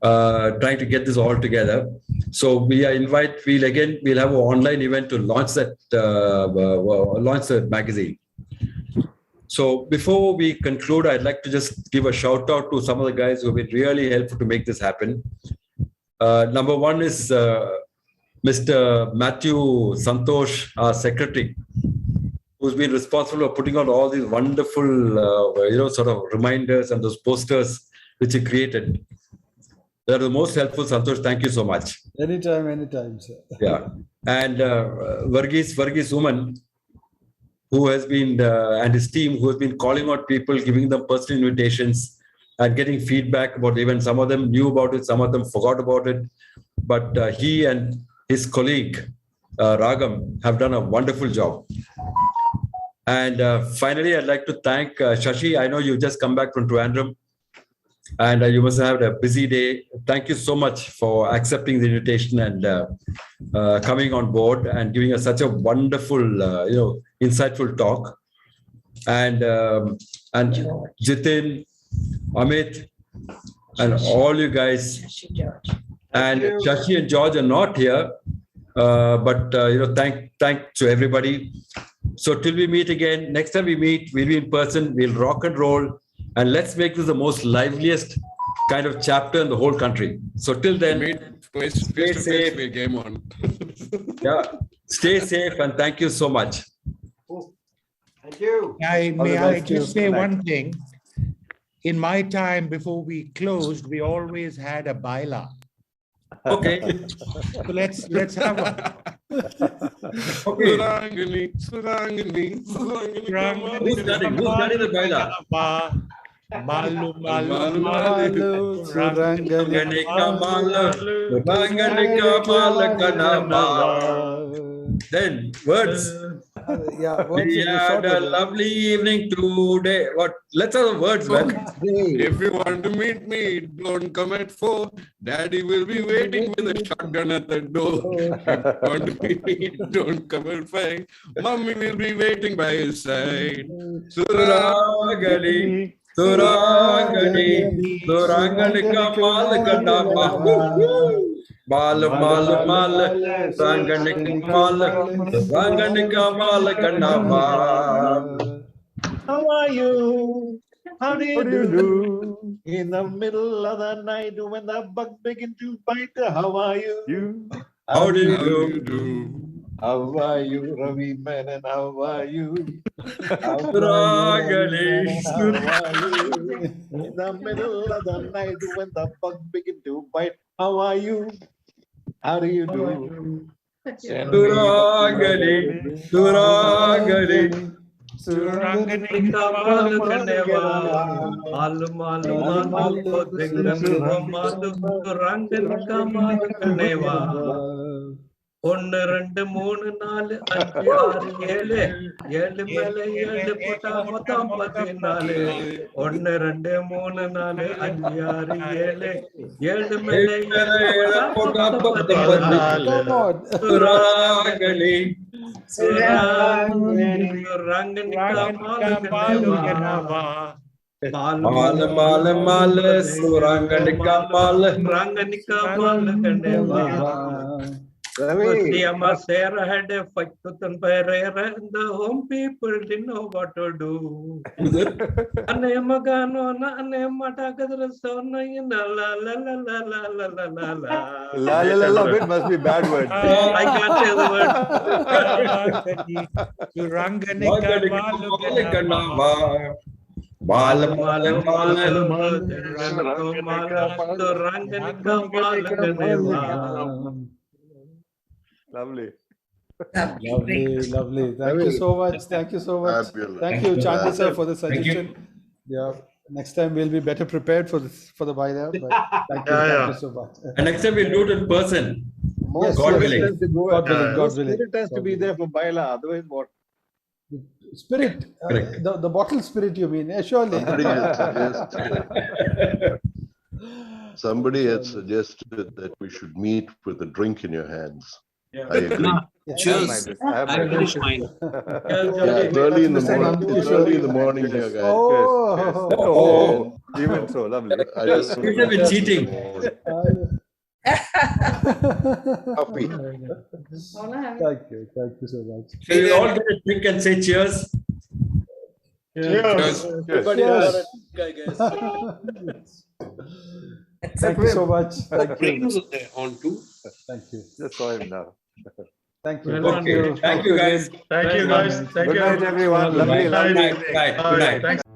trying to get this all together. So we'll have an online event to launch the magazine. So before we conclude, I'd like to just give a shout out to some of the guys who have been really helpful to make this happen. Number one is Mr. Matthew Santosh, our secretary. who's been responsible for putting out all these wonderful, sort of reminders and those posters which he created. They're the most helpful, Santosh. Thank you so much. Anytime, sir. Yeah. And Varghese Woman, who has been, and his team, who has been calling out people, giving them personal invitations and getting feedback about the event. Some of them knew about it, some of them forgot about it. But he and his colleague, Ragam, have done a wonderful job. And finally, I'd like to thank Shashi. I know you just come back from Trivandrum and you must have had a busy day. Thank you so much for accepting the invitation and coming on board and giving us such a wonderful, insightful talk. And Jitin, Amit, and all you guys. And Shashi and George are not here, but thank to everybody. So till we meet again, next time we meet, we'll be in person, we'll rock and roll, and let's make this the most liveliest kind of chapter in the whole country. So till then, stay safe. We game on. Yeah, stay safe, and thank you so much. Thank you. May I just say one thing? In my time, before we closed, we always had a baila. Okay. So let's have one. Okay. Surangani. Who's starting the baila? Malu, Surangani kamala kanama. Then words. We had a lovely evening today. What? Let's have the words, man. If you want to meet me, don't come at 4. Daddy will be waiting with a shotgun at the door. If you want to meet me, don't come at 5. Mommy will be waiting by his side. Surangani, Surangani, Surangani kamala kanama. Mal, Rangani kamala kanama. How are you? How do you do? In the middle of the night when the bug begin to bite, how are you? How do you do? How are you, Ravi Menon? How are you? Rangani, in the middle of the night when the bug begin to bite, how are you? How do you do? Surangani, Surangani. Surangani kamala kaneva. Malu Surangani kamala kaneva. 1 2 3 4 5 6 7 7 மேல 7 போட்டா மொத்தம் 14 1 2 3 4 5 6 7 7 மேல 7 போட்டா 14 Surangani, Surangani kamala kaneva. Mal, Surangani kamala kaneva. Ama Sarah had a fight with and the home people didn't know what to do. Anemagano, Anemataka, so la la la la la la la la la. La la la la, it must be bad words. I can't say the word. Suranganika Lovely. Lovely. Thank you so much. Thank you so much. Fabulous. Thank you, Chandni sir, for the Thank you. suggestion. Yeah. Next time we'll be better prepared for the baila. But thank you so much. And next time we'll do it in person. Yes, God yes, willing. yes. God willing. God willing. Spirit has to be there for baila, otherwise what? Spirit, Correct. the bottle spirit, you mean? Surely. Somebody had suggested that we should meet with a drink in your hands. I agree. Cheers. Yeah, it's early in the morning. It's early in the morning here, guys. Oh, even so, lovely. I just You have been cheating. Coffee. Thank you so much. So we'll all get a drink and say cheers. Cheers. Everybody Thank you so much. Thank you. On to. Thank you. Just saw him now. Thank you. Okay. Thank you, guys. Thank you, guys. Thank Good you. night, everyone. Lovely, Good lovely night. evening. Good night. Good night. Thanks.